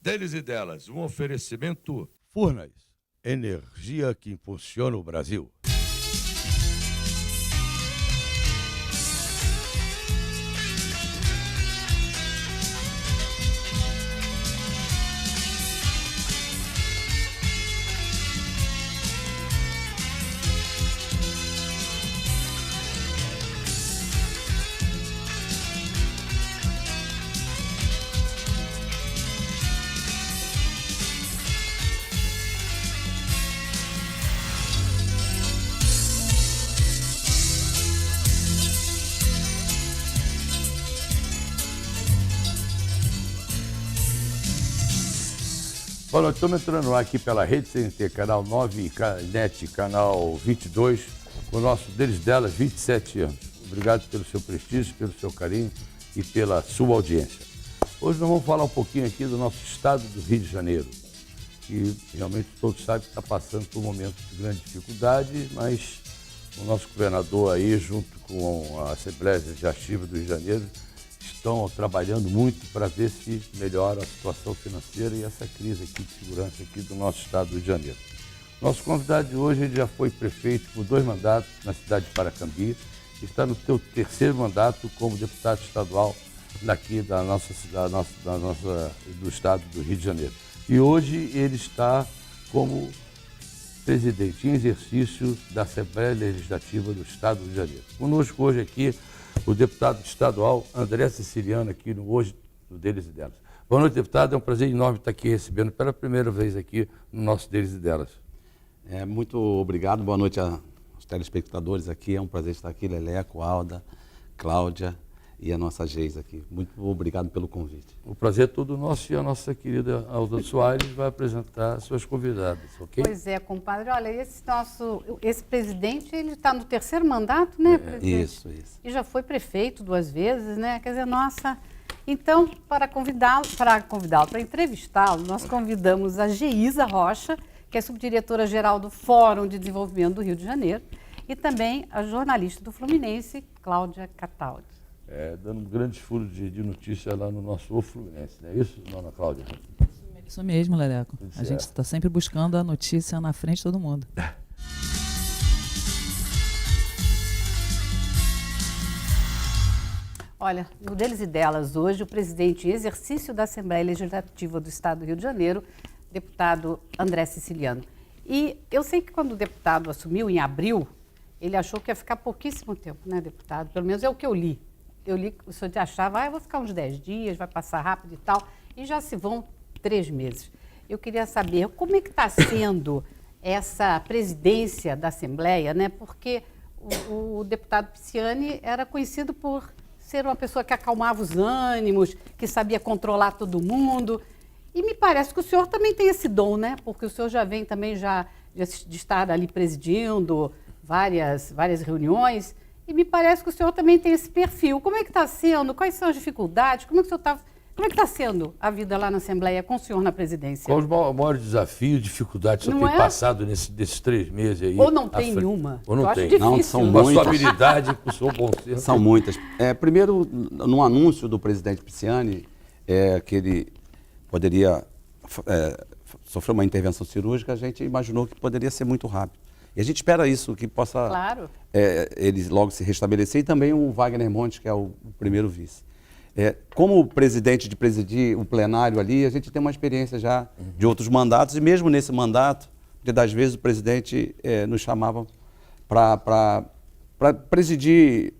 Deles e delas, um oferecimento Furnas, energia que impulsiona o Brasil. Bom, nós estamos entrando aqui pela Rede CNT, canal 9 e NET, canal 22, com o nosso Deles Delas, 27 anos. Obrigado pelo seu prestígio, pelo seu carinho e pela sua audiência. Hoje nós vamos falar um pouquinho aqui do nosso estado do Rio de Janeiro, que realmente todos sabem que está passando por um momento de grande dificuldade, mas o nosso governador aí, junto com a Assembleia Legislativa do Rio de Janeiro, estão trabalhando muito para ver se melhora a situação financeira e essa crise aqui de segurança aqui do nosso estado do Rio de Janeiro. Nosso convidado de hoje, ele já foi prefeito por 2 mandatos na cidade de Paracambi, está no seu 3º mandato como deputado estadual daqui do estado do Rio de Janeiro. E hoje ele está como presidente em exercício da Assembleia Legislativa do estado do Rio de Janeiro. Conosco hoje aqui o deputado estadual André Siciliano, aqui no Hoje do Deles e Delas. Boa noite, deputado. É um prazer enorme estar aqui recebendo pela primeira vez aqui no nosso Deles e Delas. Muito obrigado. Boa noite aos telespectadores aqui. É um prazer estar aqui. Leleco, Alda, Cláudia e a nossa Geis aqui. Muito obrigado pelo convite. O prazer é todo nosso e a nossa querida Alda Soares vai apresentar suas convidadas, ok? Pois é, compadre. Olha, esse presidente, ele está no 3º mandato, né, presidente? Isso. E já foi prefeito 2 vezes, né? Quer dizer, nossa... Então, para entrevistá-lo, nós convidamos a Geisa Rocha, que é subdiretora-geral do Fórum de Desenvolvimento do Rio de Janeiro, e também a jornalista do Fluminense, Cláudia Cataldi. Dando grandes furos de notícia lá no nosso O Fluminense, não é isso, dona Cláudia? Isso mesmo, Leleco. A gente está sempre buscando a notícia na frente de todo mundo. Olha, no Deles e Delas, hoje, o presidente em exercício da Assembleia Legislativa do Estado do Rio de Janeiro, deputado André Siciliano. E eu sei que quando o deputado assumiu, em abril, ele achou que ia ficar pouquíssimo tempo, né, deputado? Pelo menos é o que eu li. Eu li que o senhor achava, eu vou ficar uns 10 dias, vai passar rápido e tal, e já se vão 3 meses. Eu queria saber como é que está sendo essa presidência da Assembleia, né? Porque o deputado Pisciani era conhecido por ser uma pessoa que acalmava os ânimos, que sabia controlar todo mundo, e me parece que o senhor também tem esse dom, né? Porque o senhor já vem também de estar ali presidindo várias reuniões, e me parece que o senhor também tem esse perfil. Como é que está sendo? Quais são as dificuldades? Como é que está sendo a vida lá na Assembleia com o senhor na presidência? Qual os maiores desafios, dificuldades que você tem passado nesses 3 meses aí? Ou não tem nenhuma? Ou não tem? Não, são com muitas. a sua habilidade, com o seu bom senso. São muitas. Primeiro, no anúncio do presidente Pisciani, que ele poderia sofrer uma intervenção cirúrgica, a gente imaginou que poderia ser muito rápido. E a gente espera isso, que possa ele logo se restabelecer, e também o Wagner Montes, que é o primeiro vice. Como presidente de presidir o plenário ali, a gente tem uma experiência já de outros mandatos, e mesmo nesse mandato, muitas das vezes o presidente nos chamava para presidir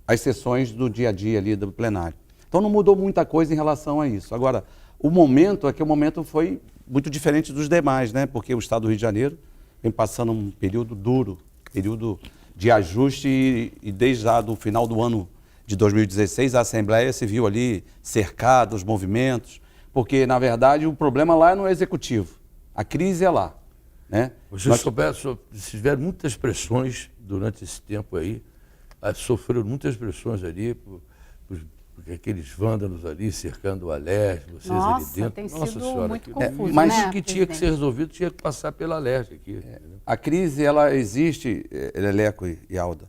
as sessões do dia a dia ali do plenário. Então não mudou muita coisa em relação a isso. Agora, o momento foi muito diferente dos demais, né? Porque o estado do Rio de Janeiro vem passando um período duro, período de ajuste, e desde o final do ano de 2016, a Assembleia se viu ali cercada, os movimentos, porque, na verdade, o problema lá é no Executivo, a crise é lá, né? Vocês tiveram muitas pressões durante esse tempo aí, sofreram muitas pressões ali, porque aqueles vândalos ali cercando o Alerj, vocês ali dentro. Tem sido muito confuso, mas né, o que tinha que ser resolvido tinha que passar pela Alerj aqui. A crise, ela existe, Leleco e Alda,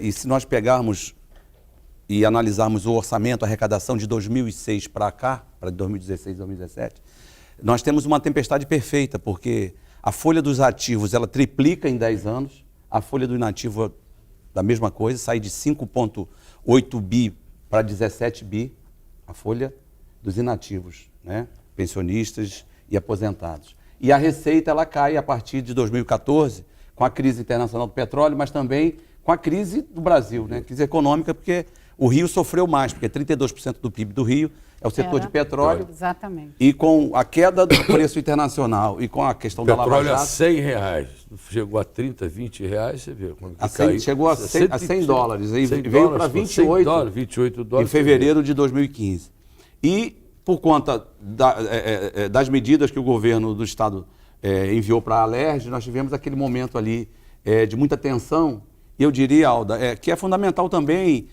e se nós pegarmos e analisarmos o orçamento, a arrecadação de 2006 para cá, para 2016 e 2017, nós temos uma tempestade perfeita, porque a folha dos ativos ela triplica em 10 anos, a folha do inativo da mesma coisa, sai de 5,8 bi para 17 bi, a folha dos inativos, né? Pensionistas e aposentados. E a receita ela cai a partir de 2014, com a crise internacional do petróleo, mas também com a crise do Brasil, né? Crise econômica, porque o Rio sofreu mais, porque 32% do PIB do Rio é o setor de petróleo. Exatamente. E com a queda do preço internacional e com a questão da Lava Petróleo a Jato... R$100, chegou a 30, 20 reais, você vê. Quando que caiu, chegou a 100 dólares, aí 100 veio para dólares, 28, 28 em dólares. fevereiro de 2015. E por conta das medidas que o governo do Estado enviou para a Alerj, nós tivemos aquele momento ali de muita tensão, e eu diria, Alda, que é fundamental também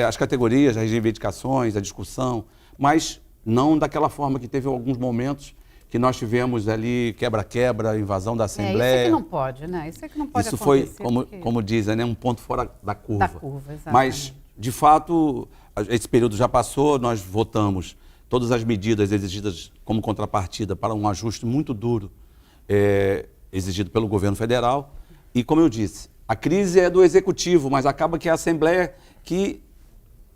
as categorias, as reivindicações, a discussão, mas não daquela forma que teve alguns momentos que nós tivemos ali quebra-quebra, invasão da Assembleia. Isso é que não pode, né? Isso é que não pode Isso acontecer. foi, como dizem, né, um ponto fora da curva. Da curva, exatamente. Mas, de fato, esse período já passou, nós votamos todas as medidas exigidas como contrapartida para um ajuste muito duro exigido pelo governo federal. E, como eu disse, a crise é do Executivo, mas acaba que é a Assembleia que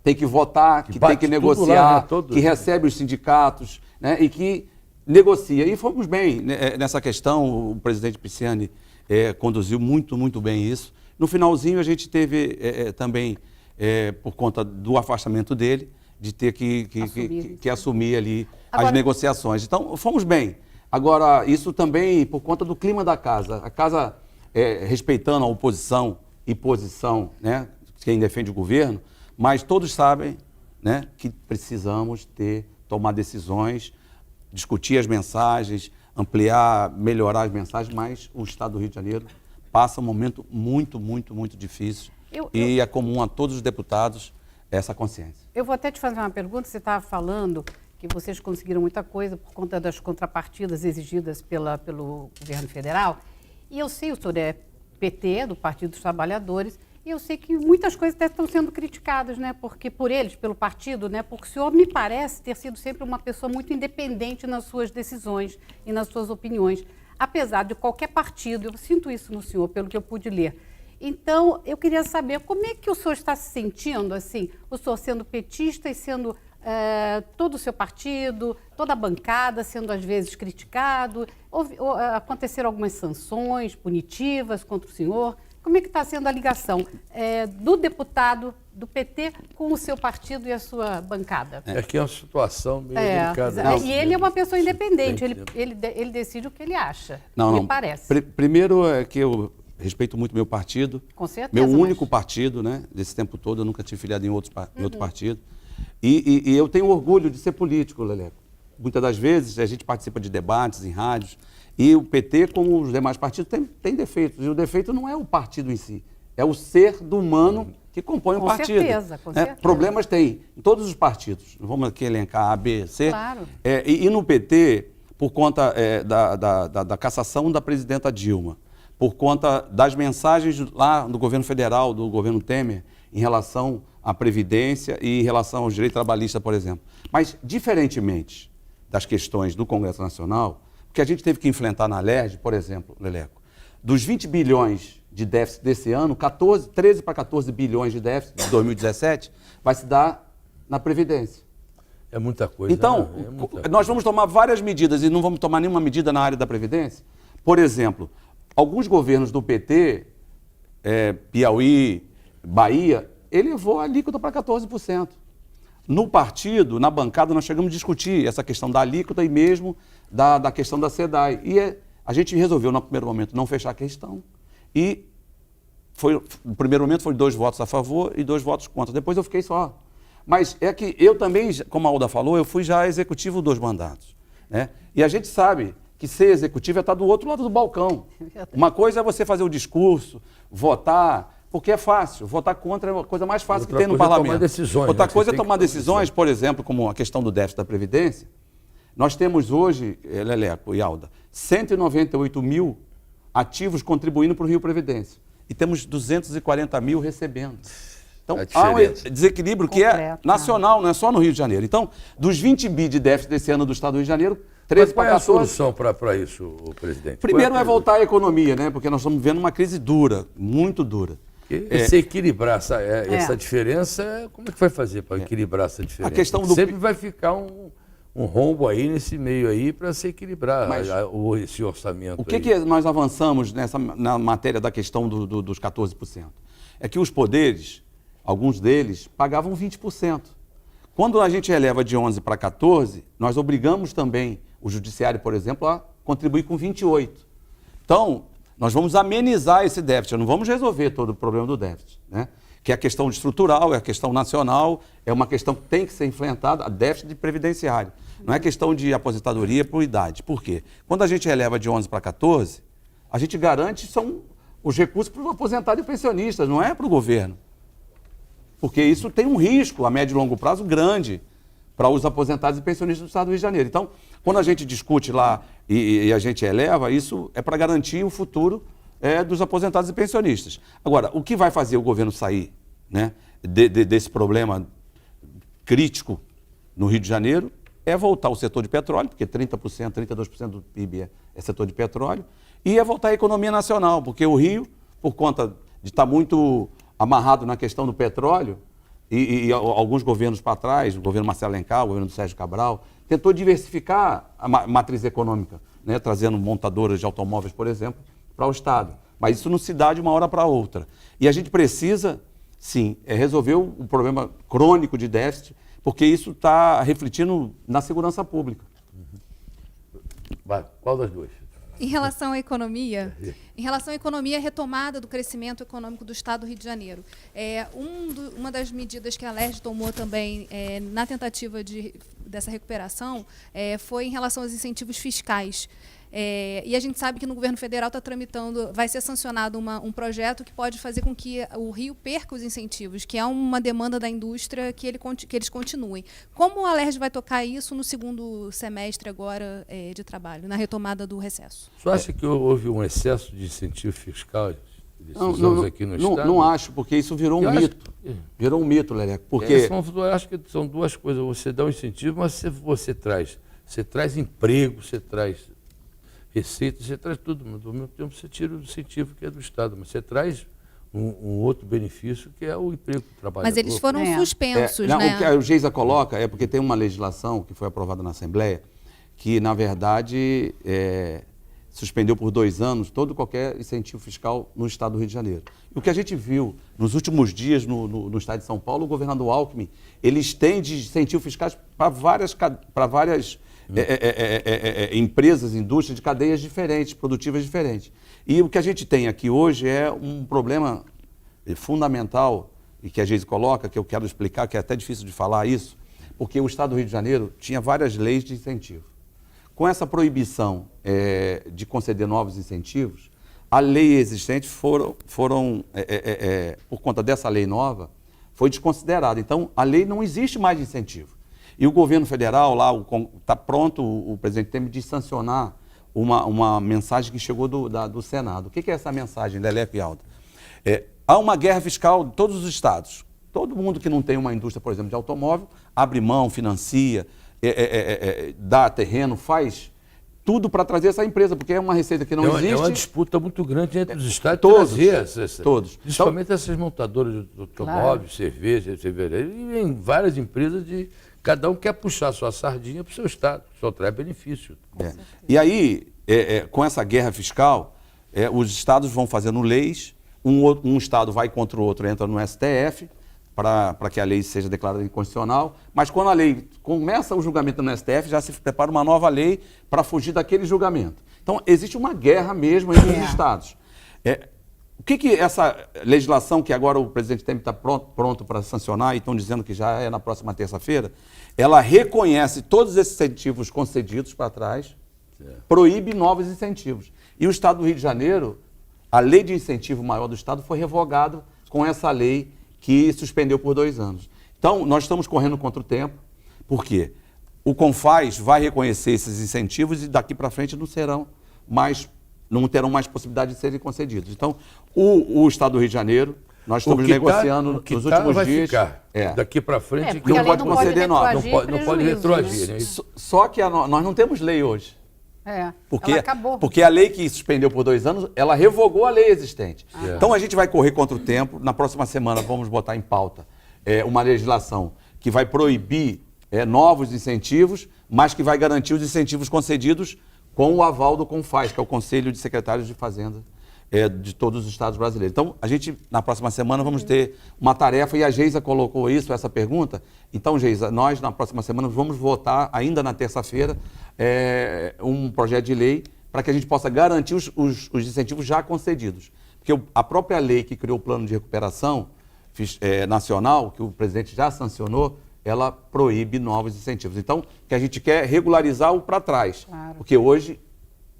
tem que votar, que tem que negociar, lá, né, que recebe os sindicatos, né, e que negocia. E fomos bem nessa questão, o presidente Pisciani conduziu muito bem isso. No finalzinho a gente teve também, por conta do afastamento dele, de ter que assumir ali as negociações. Então, fomos bem. Agora, isso também por conta do clima da casa. A casa, respeitando a oposição e posição, né, quem defende o governo, mas todos sabem, né, que precisamos tomar decisões, discutir as mensagens, ampliar, melhorar as mensagens, mas o Estado do Rio de Janeiro passa um momento muito difícil e é comum a todos os deputados essa consciência. Eu vou até te fazer uma pergunta. Você estava falando que vocês conseguiram muita coisa por conta das contrapartidas exigidas pelo governo federal. E eu sei, o senhor é PT, do Partido dos Trabalhadores, e eu sei que muitas coisas até estão sendo criticadas, né? Porque por eles, pelo partido, né? Porque o senhor me parece ter sido sempre uma pessoa muito independente nas suas decisões e nas suas opiniões, apesar de qualquer partido. Eu sinto isso no senhor, pelo que eu pude ler. Então, eu queria saber como é que o senhor está se sentindo, assim, o senhor sendo petista e sendo todo o seu partido, toda a bancada sendo às vezes criticado, aconteceram algumas sanções punitivas contra o senhor. Como é que está sendo a ligação do deputado do PT com o seu partido e a sua bancada? É que é uma situação meio delicada. E ele é uma pessoa independente, ele decide o que ele acha, me parece. Primeiro é que eu respeito muito meu partido. Com certeza. Meu único partido, né? Desse tempo todo, eu nunca tive filiado em outro partido. E eu tenho orgulho de ser político, Leleco. Muitas das vezes a gente participa de debates em rádios e o PT, como os demais partidos, tem defeitos. E o defeito não é o partido em si, é o ser do humano que compõe o partido. Com certeza. Problemas tem em todos os partidos. Não vamos aqui elencar A, B, C. Claro. E no PT, por conta da cassação da presidenta Dilma, por conta das mensagens lá do governo federal, do governo Temer, em relação à Previdência e em relação aos direitos trabalhistas, por exemplo. Mas, diferentemente das questões do Congresso Nacional, porque a gente teve que enfrentar na Alerj, por exemplo, Leleco, dos 20 bilhões de déficit desse ano, 13 para 14 bilhões de déficit de 2017 vai se dar na Previdência. É muita coisa. Então, né? nós vamos tomar várias medidas e não vamos tomar nenhuma medida na área da Previdência. Por exemplo, alguns governos do PT, Piauí, Bahia, elevou a alíquota para 14%. No partido, na bancada, nós chegamos a discutir essa questão da alíquota e mesmo da questão da SEDAI. E a gente resolveu, no primeiro momento, não fechar a questão. E no primeiro momento foi 2 votos a favor e 2 votos contra. Depois eu fiquei só. Mas é que eu também, como a Alda falou, eu fui já executivo 2 mandatos. Né? E a gente sabe que ser executivo é estar do outro lado do balcão. Uma coisa é você fazer o discurso, votar, porque é fácil. Votar contra é a coisa mais fácil que tem no parlamento. Outra coisa é tomar decisões, por exemplo, como a questão do déficit da Previdência. Nós temos hoje, Leleco e Alda, 198 mil ativos contribuindo para o Rio Previdência. E temos 240 mil recebendo. Então, A há um diferença. desequilíbrio que é Completo, nacional, não é só no Rio de Janeiro. Então, dos 20 bi de déficit desse ano do Estado do Rio de Janeiro, 13 Mas qual para é a 14... solução para isso, presidente? Primeiro Qual é a- voltar à economia, né? Porque nós estamos vivendo uma crise dura, muito dura. Se equilibrar essa diferença, como é que vai fazer para equilibrar essa diferença? A questão do- Sempre vai ficar um rombo aí nesse meio aí para se equilibrar Mas esse orçamento. O que, aí. que nós avançamos na matéria da questão dos 14%? É que os poderes, alguns deles, pagavam 20%. Quando a gente eleva de 11 para 14, nós obrigamos também o judiciário, por exemplo, a contribuir com 28. Então, nós vamos amenizar esse déficit, não vamos resolver todo o problema do déficit, né? Que é a questão estrutural, é a questão nacional, é uma questão que tem que ser enfrentada, a déficit previdenciário. Não é questão de aposentadoria por idade. Por quê? Quando a gente eleva de 11 para 14, a gente garante são os recursos para o aposentado e pensionistas, não é para o governo. Porque isso tem um risco a médio e longo prazo grande para os aposentados e pensionistas do Estado do Rio de Janeiro. Então, quando a gente discute lá e a gente eleva, isso é para garantir o futuro dos aposentados e pensionistas. Agora, o que vai fazer o governo sair, né, desse problema crítico no Rio de Janeiro é voltar ao setor de petróleo, porque 30%, 32% do PIB é setor de petróleo, e é voltar à economia nacional, porque o Rio, por conta de estar muito amarrado na questão do petróleo, e alguns governos para trás, o governo Marcelo Alencar, o governo do Sérgio Cabral, tentou diversificar a matriz econômica, né, trazendo montadoras de automóveis, por exemplo, para o Estado. Mas isso não se dá de uma hora para outra. E a gente precisa, sim, resolver o problema crônico de déficit, porque isso está refletindo na segurança pública. Vai, qual das duas? Em relação à economia, a retomada do crescimento econômico do Estado do Rio de Janeiro. Uma das medidas que a LERJ tomou também na tentativa dessa recuperação foi em relação aos incentivos fiscais. E a gente sabe que no governo federal está tramitando, vai ser sancionado um projeto que pode fazer com que o Rio perca os incentivos, que é uma demanda da indústria que eles continuem. Como a LERJ vai tocar isso no segundo semestre agora de trabalho, na retomada do recesso? Você acha que houve um excesso de incentivo fiscal desses anos aqui no Estado? Não acho, porque isso virou um mito. Virou um mito, Leleco. Porque... eu acho que são duas coisas. Você dá um incentivo, mas você traz emprego, você traz receita, você traz tudo, mas ao mesmo tempo você tira o incentivo que é do Estado, mas você traz um outro benefício que é o emprego do trabalhador. Mas eles foram suspensos, né? O que a Geisa coloca é porque tem uma legislação que foi aprovada na Assembleia que, na verdade, suspendeu por 2 anos qualquer incentivo fiscal no Estado do Rio de Janeiro. E o que a gente viu nos últimos dias no Estado de São Paulo, o governador Alckmin, ele estende incentivos fiscais para várias empresas, indústrias de cadeias diferentes, produtivas diferentes. E o que a gente tem aqui hoje é um problema fundamental, e que a Geise coloca, que eu quero explicar, que é até difícil de falar isso, porque o Estado do Rio de Janeiro tinha várias leis de incentivo. Com essa proibição de conceder novos incentivos, a lei existente por conta dessa lei nova, foi desconsiderada. Então, a lei não existe mais de incentivo. E o governo federal, lá, está pronto, o presidente Temer, de sancionar uma mensagem que chegou do Senado. O que é essa mensagem, Leleco e Alda? Há uma guerra fiscal em todos os estados. Todo mundo que não tem uma indústria, por exemplo, de automóvel, abre mão, financia, dá terreno, faz tudo para trazer essa empresa, porque é uma receita que não existe. É uma disputa muito grande entre os estados. Todos. Principalmente essas montadoras de automóveis, cerveja, e em várias empresas cada um quer puxar sua sardinha para o seu estado, só traz benefício. E aí, com essa guerra fiscal, os estados vão fazendo leis, um estado vai contra o outro, entra no STF, para que a lei seja declarada inconstitucional, mas quando a lei começa o julgamento no STF, já se prepara uma nova lei para fugir daquele julgamento. Então, existe uma guerra mesmo entre os estados. O que essa legislação, que agora o presidente Temer está pronto para sancionar, e estão dizendo que já é na próxima terça-feira, ela reconhece todos esses incentivos concedidos para trás, proíbe novos incentivos. E o Estado do Rio de Janeiro, a lei de incentivo maior do Estado foi revogada com essa lei que suspendeu por 2 anos. Então, nós estamos correndo contra o tempo, porque o CONFAS vai reconhecer esses incentivos e daqui para frente não terão mais possibilidade de serem concedidos. Então, o Estado do Rio de Janeiro Nós estamos O que negociando o que nos tá últimos vai dias. ficar. É. Daqui para frente, porque a lei pode conceder nota, não pode retroagir. Né? Só que nós não temos lei hoje. Ela acabou. Porque a lei que suspendeu por 2 anos, ela revogou a lei existente. Então a gente vai correr contra o tempo. Na próxima semana vamos botar em pauta uma legislação que vai proibir novos incentivos, mas que vai garantir os incentivos concedidos com o aval do CONFAZ, que é o Conselho de Secretários de Fazenda de todos os estados brasileiros. Então, a gente, na próxima semana, vamos ter uma tarefa, e a Geisa colocou essa pergunta. Então, Geisa, nós, na próxima semana, vamos votar, ainda na terça-feira, um projeto de lei para que a gente possa garantir os incentivos já concedidos. Porque a própria lei que criou o plano de recuperação nacional, que o presidente já sancionou, ela proíbe novos incentivos. Então, o que a gente quer é regularizar o para trás. Claro. Porque hoje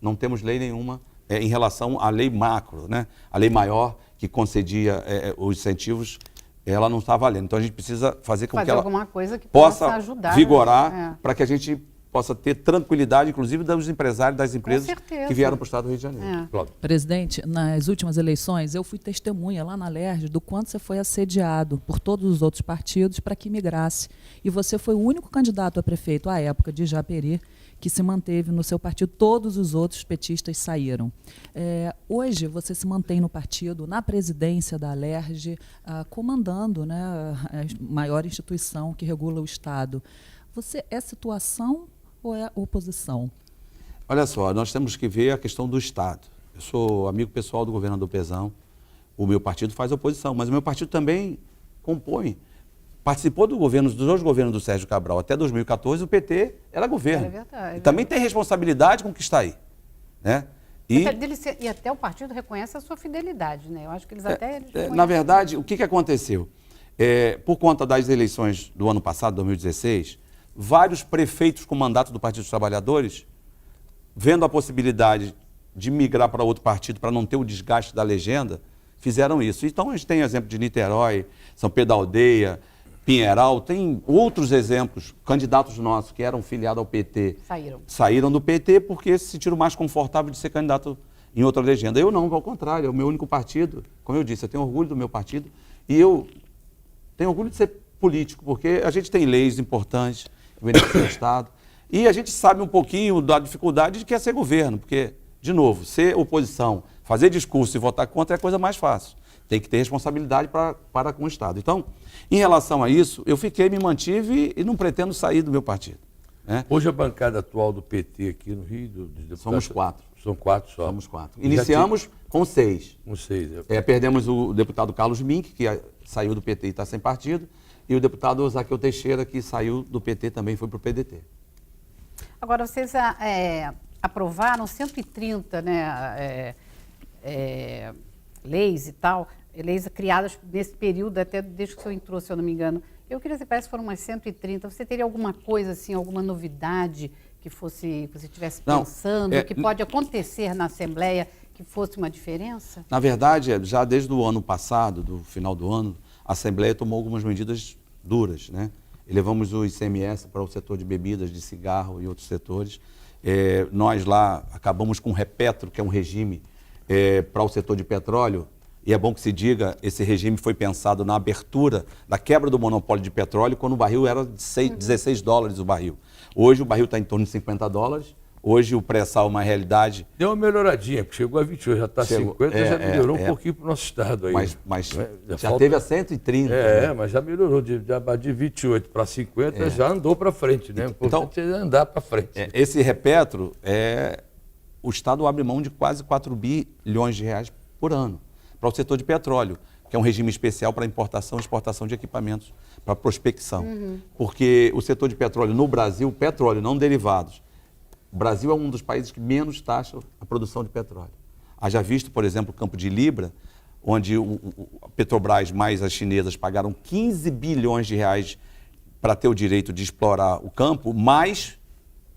não temos lei nenhuma em relação à lei macro, né? A lei maior que concedia os incentivos, ela não está valendo. Então a gente precisa fazer com que ela alguma coisa que possa ajudar, vigorar para que a gente possa ter tranquilidade, inclusive dos empresários, das empresas certeza. que vieram para o Estado do Rio de Janeiro. Presidente, nas últimas eleições, eu fui testemunha lá na LERJ do quanto você foi assediado por todos os outros partidos para que migrasse. E você foi o único candidato a prefeito à época de Japeri que se manteve no seu partido. Todos os outros petistas saíram. Hoje você se mantém no partido, na presidência da LERJ, comandando, né, a maior instituição que regula o Estado. Você é situação ou é oposição? Olha só, nós temos que ver a questão do Estado. Eu sou amigo pessoal do governador Pezão, o meu partido faz oposição, mas o meu partido também participou dos 2 governos do Sérgio Cabral. Até 2014 o PT era governo. É verdade. E também tem responsabilidade com o que está aí. Né? E até o partido reconhece a sua fidelidade, né? Eu acho que eles até... Na verdade, o que aconteceu? Por conta das eleições do ano passado, 2016, vários prefeitos com mandato do Partido dos Trabalhadores, vendo a possibilidade de migrar para outro partido para não ter o desgaste da legenda, fizeram isso. Então a gente tem exemplo de Niterói, São Pedro da Aldeia, Pinheiral, tem outros exemplos, candidatos nossos que eram filiados ao PT, saíram do PT porque se sentiram mais confortável de ser candidato em outra legenda. Eu não, ao contrário, é o meu único partido. Como eu disse, eu tenho orgulho do meu partido e eu tenho orgulho de ser político, porque a gente tem leis importantes que beneficiam o Estado e a gente sabe um pouquinho da dificuldade de que é ser governo, porque, de novo, ser oposição, fazer discurso e votar contra é a coisa mais fácil. Tem que ter responsabilidade para com o Estado. Então, em relação a isso, eu me mantive e não pretendo sair do meu partido. Né? Hoje a bancada atual do PT aqui no Rio, dos deputados... Somos 4. São 4 só. Somos 4. Iniciamos com 6. Com 6. Perdemos o deputado Carlos Mink, que saiu do PT e está sem partido, e o deputado Zaqueu Teixeira, que saiu do PT também foi para o PDT. Agora, vocês aprovaram 130 leis e tal, leis criadas nesse período, até desde que o senhor entrou, se eu não me engano. Eu queria saber, parece que foram umas 130. Você teria alguma coisa, assim, alguma novidade que você estivesse pensando, que pode acontecer na Assembleia, que fosse uma diferença? Na verdade, já desde o ano passado, do final do ano, a Assembleia tomou algumas medidas duras, né? Elevamos o ICMS para o setor de bebidas, de cigarro e outros setores. Nós lá acabamos com o Repetro, que é um regime para o setor de petróleo, e é bom que se diga, esse regime foi pensado na abertura da quebra do monopólio de petróleo, quando o barril era de $16 o barril. Hoje o barril está em torno de $50, hoje o pré-sal é uma realidade... Deu uma melhoradinha, porque chegou a 28, já está 50, já melhorou um pouquinho para o nosso estado aí. Mas já teve a 130. Né? Mas já melhorou, de 28 para 50 já andou para frente, né? O importante é andar para frente. Esse Repetro, o Estado abre mão de quase 4 bilhões de reais por ano para o setor de petróleo, que é um regime especial para importação e exportação de equipamentos para prospecção. Porque o setor de petróleo no Brasil, petróleo, não derivados, o Brasil é um dos países que menos taxa a produção de petróleo. Haja visto, por exemplo, o Campo de Libra, onde a Petrobras mais as chinesas pagaram 15 bilhões de reais para ter o direito de explorar o campo, mais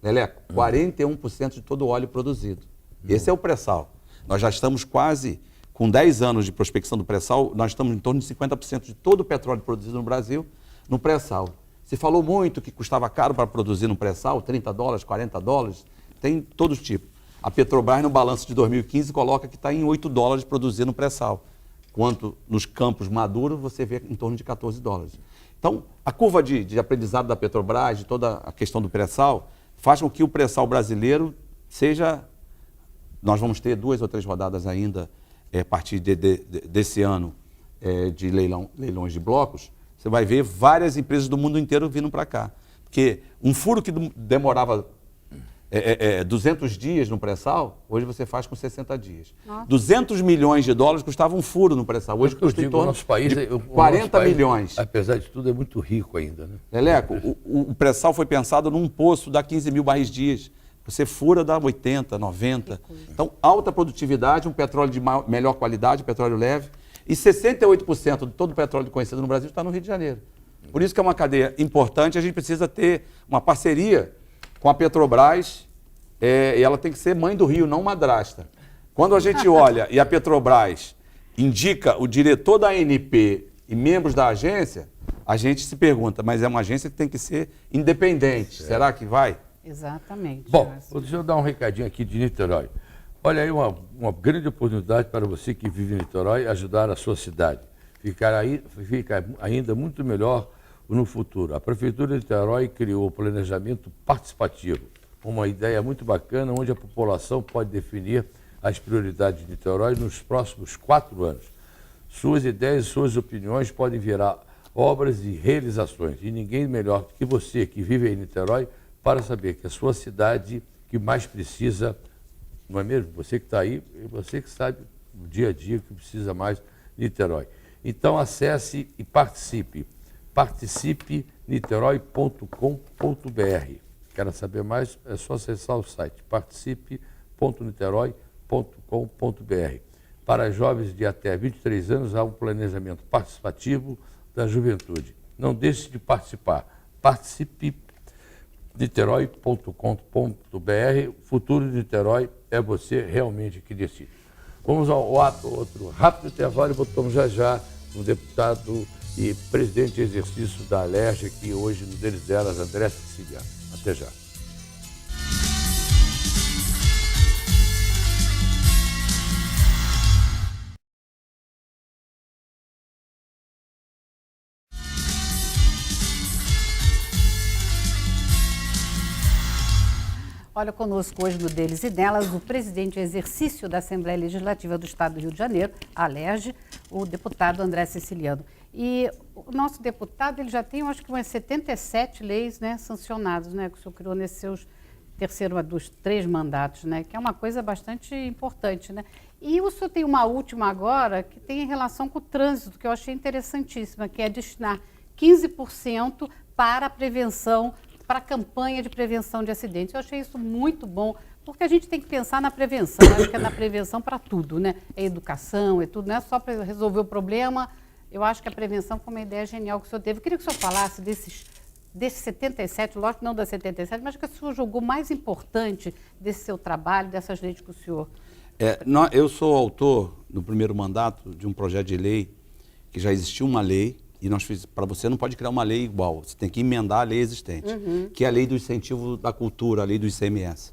41% de todo o óleo produzido. Esse é o pré-sal. Nós já estamos quase, com 10 anos de prospecção do pré-sal, nós estamos em torno de 50% de todo o petróleo produzido no Brasil no pré-sal. Se falou muito que custava caro para produzir no pré-sal, $30, $40, tem todos os tipos. A Petrobras, no balanço de 2015, coloca que está em $8 produzir no pré-sal. quanto nos campos maduros, você vê em torno de 14 dólares. Então, a curva de aprendizado da Petrobras, de toda a questão do pré-sal, faz com que o pré-sal brasileiro seja... Nós vamos ter 2 ou 3 rodadas ainda, a partir desse ano, de leilões de blocos. Você vai ver várias empresas do mundo inteiro vindo para cá. Porque um furo que demorava 200 dias no pré-sal, hoje você faz com 60 dias. Nossa. 200 milhões de dólares custava um furo no pré-sal. Hoje custa em torno nosso país, de 40 milhões. Apesar de tudo, é muito rico ainda, né? Leleco, o pré-sal foi pensado num poço, dá 15 mil barris dias. Você fura, dá 80, 90. Então, alta produtividade, um petróleo de melhor qualidade, petróleo leve. E 68% de todo o petróleo conhecido no Brasil está no Rio de Janeiro. Por isso que é uma cadeia importante, a gente precisa ter uma parceria com a Petrobras, e ela tem que ser mãe do Rio, não madrasta. Quando a gente olha e a Petrobras indica o diretor da ANP e membros da agência, a gente se pergunta, mas é uma agência que tem que ser independente. Será que vai? Exatamente. Bom, deixa eu dar um recadinho aqui de Niterói. Olha aí uma grande oportunidade para você que vive em Niterói ajudar a sua cidade. Fica ainda muito melhor no futuro. A Prefeitura de Niterói criou o planejamento participativo, uma ideia muito bacana onde a população pode definir as prioridades de Niterói nos próximos 4 anos. Suas ideias e suas opiniões podem virar obras e realizações. E ninguém melhor do que você que vive em Niterói para saber que a sua cidade que mais precisa, não é mesmo? Você que está aí, você que sabe o dia a dia que precisa mais de Niterói. Então acesse e participe. Participe niterói.com.br. Quer saber mais? É só acessar o site participe.niterói.com.br. Para jovens de até 23 anos, há um planejamento participativo da juventude. Não deixe de participar. Participe niterói.com.br. O futuro de Niterói é você realmente que decide. Vamos ao outro rápido intervalo e voltamos já com o deputado e presidente em exercício da Alerj, aqui hoje no Deles Delas, André Siciliano. Até já. Olha, conosco hoje no Deles e Delas, o presidente em exercício da Assembleia Legislativa do Estado do Rio de Janeiro, a Alerj, o deputado André Siciliano. E o nosso deputado, ele já tem, eu acho que umas 77 leis, né, sancionadas, né, que o senhor criou nesses seus terceiro dos 3 mandatos, né, que é uma coisa bastante importante, né. E o senhor tem uma última agora que tem relação com o trânsito, que eu achei interessantíssima, que é destinar 15% para a prevenção, para a campanha de prevenção de acidentes. Eu achei isso muito bom, porque a gente tem que pensar na prevenção, acho que é na prevenção para tudo, né? É educação, é tudo, não é só para resolver o problema. Eu acho que a prevenção foi uma ideia genial que o senhor teve. Eu queria que o senhor falasse desses 77, lógico, não das 77, mas que o senhor julgou mais importante desse seu trabalho, dessas leis que o senhor... Eu sou autor, no primeiro mandato, de um projeto de lei, que já existia uma lei, e nós fizemos, para você não pode criar uma lei igual, você tem que emendar a lei existente, que é a lei do incentivo da cultura, a lei do ICMS.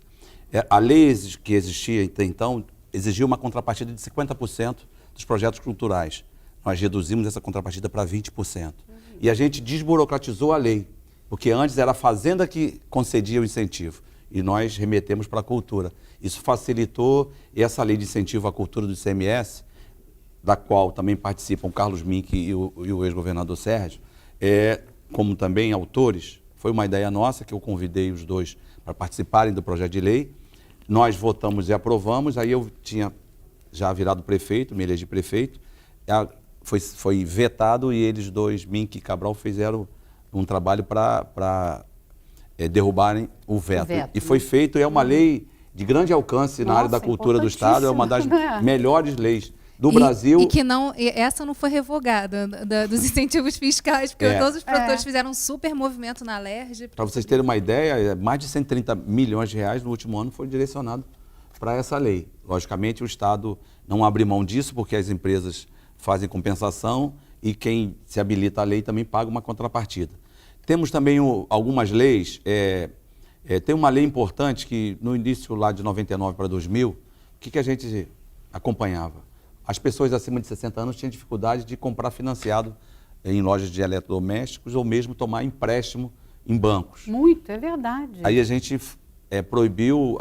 A lei que existia até então exigia uma contrapartida de 50% dos projetos culturais. Nós reduzimos essa contrapartida para 20%. E a gente desburocratizou a lei, porque antes era a Fazenda que concedia o incentivo, e nós remetemos para a cultura. Isso facilitou, e essa lei de incentivo à cultura do ICMS, da qual também participam Carlos Mink e o ex-governador Sérgio, como também autores, foi uma ideia nossa que eu convidei os dois para participarem do projeto de lei. Nós votamos e aprovamos, aí eu tinha já virado prefeito, me elegi prefeito, foi vetado e eles dois, Mink e Cabral, fizeram um trabalho para derrubarem o veto. E foi feito, é uma lei de grande alcance na área da cultura do Estado, é uma das melhores leis do Brasil. E essa não foi revogada, dos incentivos fiscais, porque todos os produtores fizeram um super movimento na Alerj. Para vocês terem uma ideia, mais de 130 milhões de reais no último ano foi direcionado para essa lei. Logicamente, o Estado não abre mão disso, porque as empresas fazem compensação e quem se habilita à lei também paga uma contrapartida. Temos também algumas leis, tem uma lei importante que no início lá de 99 para 2000, o que a gente acompanhava? as pessoas acima de 60 anos tinham dificuldade de comprar financiado em lojas de eletrodomésticos ou mesmo tomar empréstimo em bancos. Muito, é verdade. Aí a gente proibiu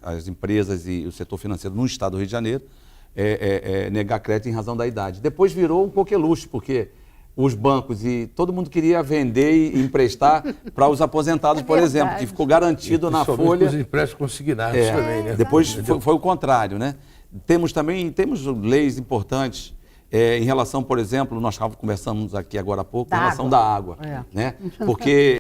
as empresas e o setor financeiro no estado do Rio de Janeiro negar crédito em razão da idade. Depois virou um coqueluche, porque os bancos e todo mundo queria vender e emprestar para os aposentados, por exemplo, que ficou garantido na folha. Os empréstimos consignados também, né? Depois foi o contrário, né? Temos leis importantes em relação, por exemplo, nós conversamos aqui agora há pouco, em relação da água, né? Porque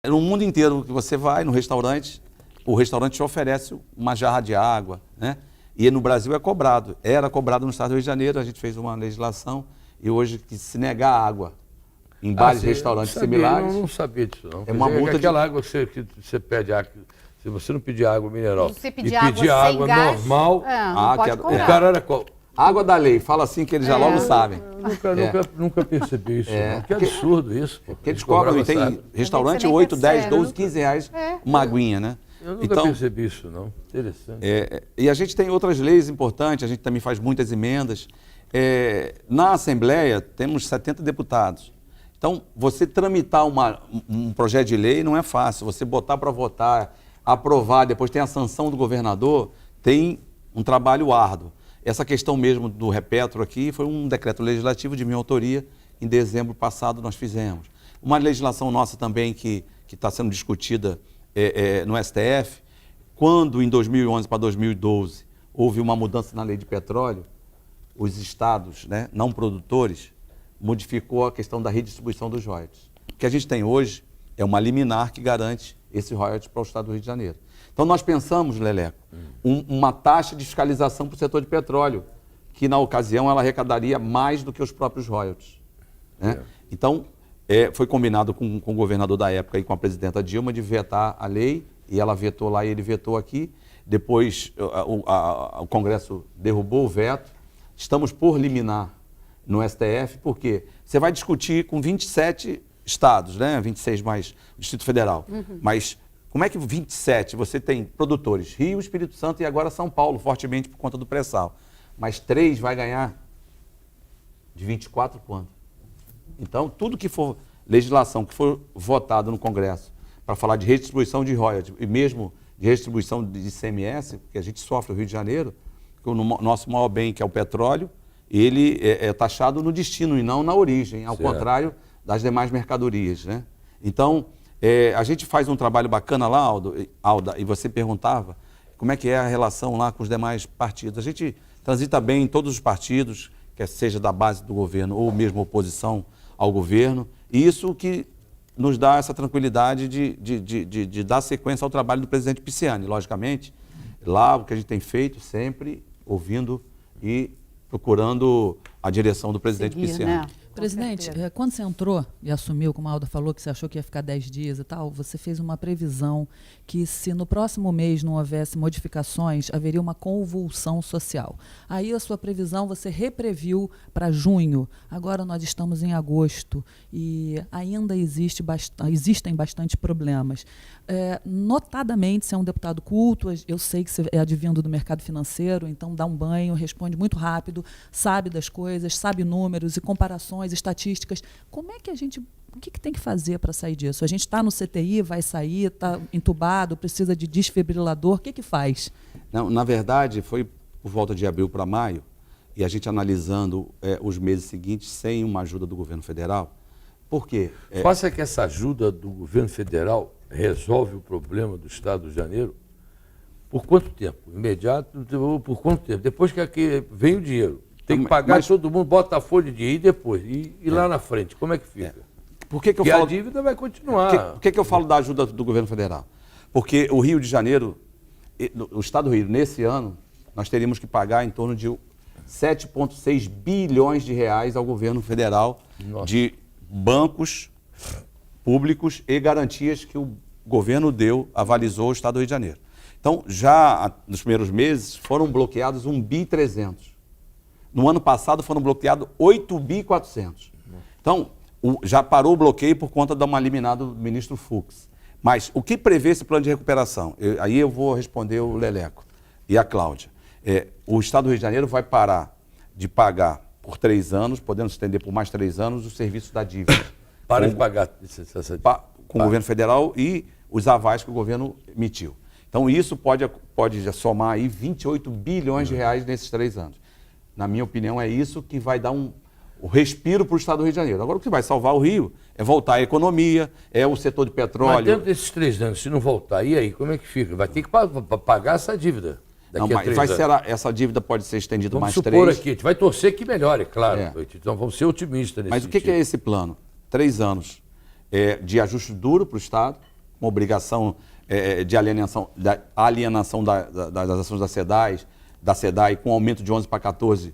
no mundo inteiro que você vai no restaurante, o restaurante te oferece uma jarra de água, né? E no Brasil era cobrado no estado do Rio de Janeiro, a gente fez uma legislação e hoje que se negar água em bares e restaurantes similares... Eu não sabia disso, não. É uma multa aquela água que você pede, se você não pedir água mineral Se você e pedir pedir água gás, normal, não pode o cobrar. o cara era qual? Água da lei, fala assim que eles já logo sabem. Nunca percebi isso, não. Que absurdo isso. Pô. Porque eles cobram, e tem restaurante Você nem 8, 10, percebe. 12, 15 reais uma aguinha, né? Eu nunca percebi isso, não. Interessante. E a gente tem outras leis importantes, a gente também faz muitas emendas. Na Assembleia, temos 70 deputados. Então, você tramitar um projeto de lei não é fácil. Você botar para votar, aprovar, depois tem a sanção do governador, tem um trabalho árduo. Essa questão mesmo do Repetro aqui foi um decreto legislativo de minha autoria, em dezembro passado nós fizemos. Uma legislação nossa também que está sendo discutida no STF, quando em 2011 para 2012 houve uma mudança na lei de petróleo, os estados, né, não produtores, modificou a questão da redistribuição dos royalties. O que a gente tem hoje é uma liminar que garante esse royalties para o estado do Rio de Janeiro. Então nós pensamos, Leleco, uma taxa de fiscalização para o setor de petróleo, que na ocasião ela arrecadaria mais do que os próprios royalties, né? Então foi combinado com o governador da época e com a presidenta Dilma de vetar a lei, e ela vetou lá e ele vetou aqui. Depois o Congresso derrubou o veto. Estamos por liminar no STF, porque você vai discutir com 27 estados, né? 26 mais o Distrito Federal. Mas como é que 27 você tem produtores? Rio, Espírito Santo e agora São Paulo, fortemente por conta do pré-sal. Mas 3 vai ganhar de 24 quanto? Então, tudo que for legislação que for votado no Congresso para falar de redistribuição de royalties e mesmo de redistribuição de ICMS, que a gente sofre no Rio de Janeiro, que o nosso maior bem, que é o petróleo, ele é taxado no destino e não na origem, ao contrário das demais mercadorias, né? Então, a gente faz um trabalho bacana lá, Alda, e você perguntava como é que é a relação lá com os demais partidos. A gente transita bem em todos os partidos, quer seja da base do governo ou mesmo oposição ao governo, e isso que nos dá essa tranquilidade de dar sequência ao trabalho do presidente Pisciani. Logicamente, lá o que a gente tem feito sempre, ouvindo e procurando a direção do presidente Pisciani. Né? Presidente, quando você entrou e assumiu, como a Alda falou, que você achou que ia ficar 10 dias e tal, você fez uma previsão que se no próximo mês não houvesse modificações, haveria uma convulsão social. Aí a sua previsão você repreviu para junho, agora nós estamos em agosto e ainda existem bastante problemas. Notadamente, você é um deputado culto, eu sei que você é advindo do mercado financeiro, então dá um banho, responde muito rápido, sabe das coisas, sabe números e comparações, estatísticas. Como é que o que tem que fazer para sair disso? A gente está no CTI, vai sair, está entubado, precisa de desfibrilador, o que faz? Não, na verdade, foi por volta de abril para maio, e a gente analisando os meses seguintes sem uma ajuda do governo federal. Por quê? Faça que essa ajuda do governo federal resolve o problema do Estado do Rio de Janeiro? Por quanto tempo? Imediato? Por quanto tempo? Depois que aqui vem o dinheiro. Tem que pagar todo mundo, bota a folha de dinheiro e depois. E lá na frente, como é que fica? Por que eu Porque falo... a dívida vai continuar. Por que eu falo da ajuda do governo federal? Porque o Rio de Janeiro, o Estado do Rio, nesse ano, nós teríamos que pagar em torno de 7,6 bilhões de reais ao governo federal. Nossa. De bancos públicos e garantias que o governo avalizou o Estado do Rio de Janeiro. Então, já nos primeiros meses, foram bloqueados 1,3 bi. No ano passado, foram bloqueados 8,4 bi. Então, já parou o bloqueio por conta de uma liminar do ministro Fux. Mas o que prevê esse plano de recuperação? Aí eu vou responder o Leleco e a Cláudia. O Estado do Rio de Janeiro vai parar de pagar por 3 anos, podendo se estender por mais 3 anos, os serviços da dívida. Para de pagar essa Com o governo federal e os avais que o governo emitiu. Então, isso pode somar aí 28 bilhões de reais nesses 3 anos. Na minha opinião, é isso que vai dar o respiro para o estado do Rio de Janeiro. Agora, o que vai salvar o Rio é voltar à economia, é o setor de petróleo. Mas dentro desses 3 anos, se não voltar, e aí, como é que fica? Vai ter que pagar essa dívida. Não, mas essa dívida pode ser estendida mais 3. Vamos supor aqui, a gente vai torcer que melhore, claro. É. Então vamos ser otimistas nesse Mas o que é esse plano? 3 anos de ajuste duro para o Estado, uma obrigação de alienação das ações da SEDAI, com aumento de 11 para 14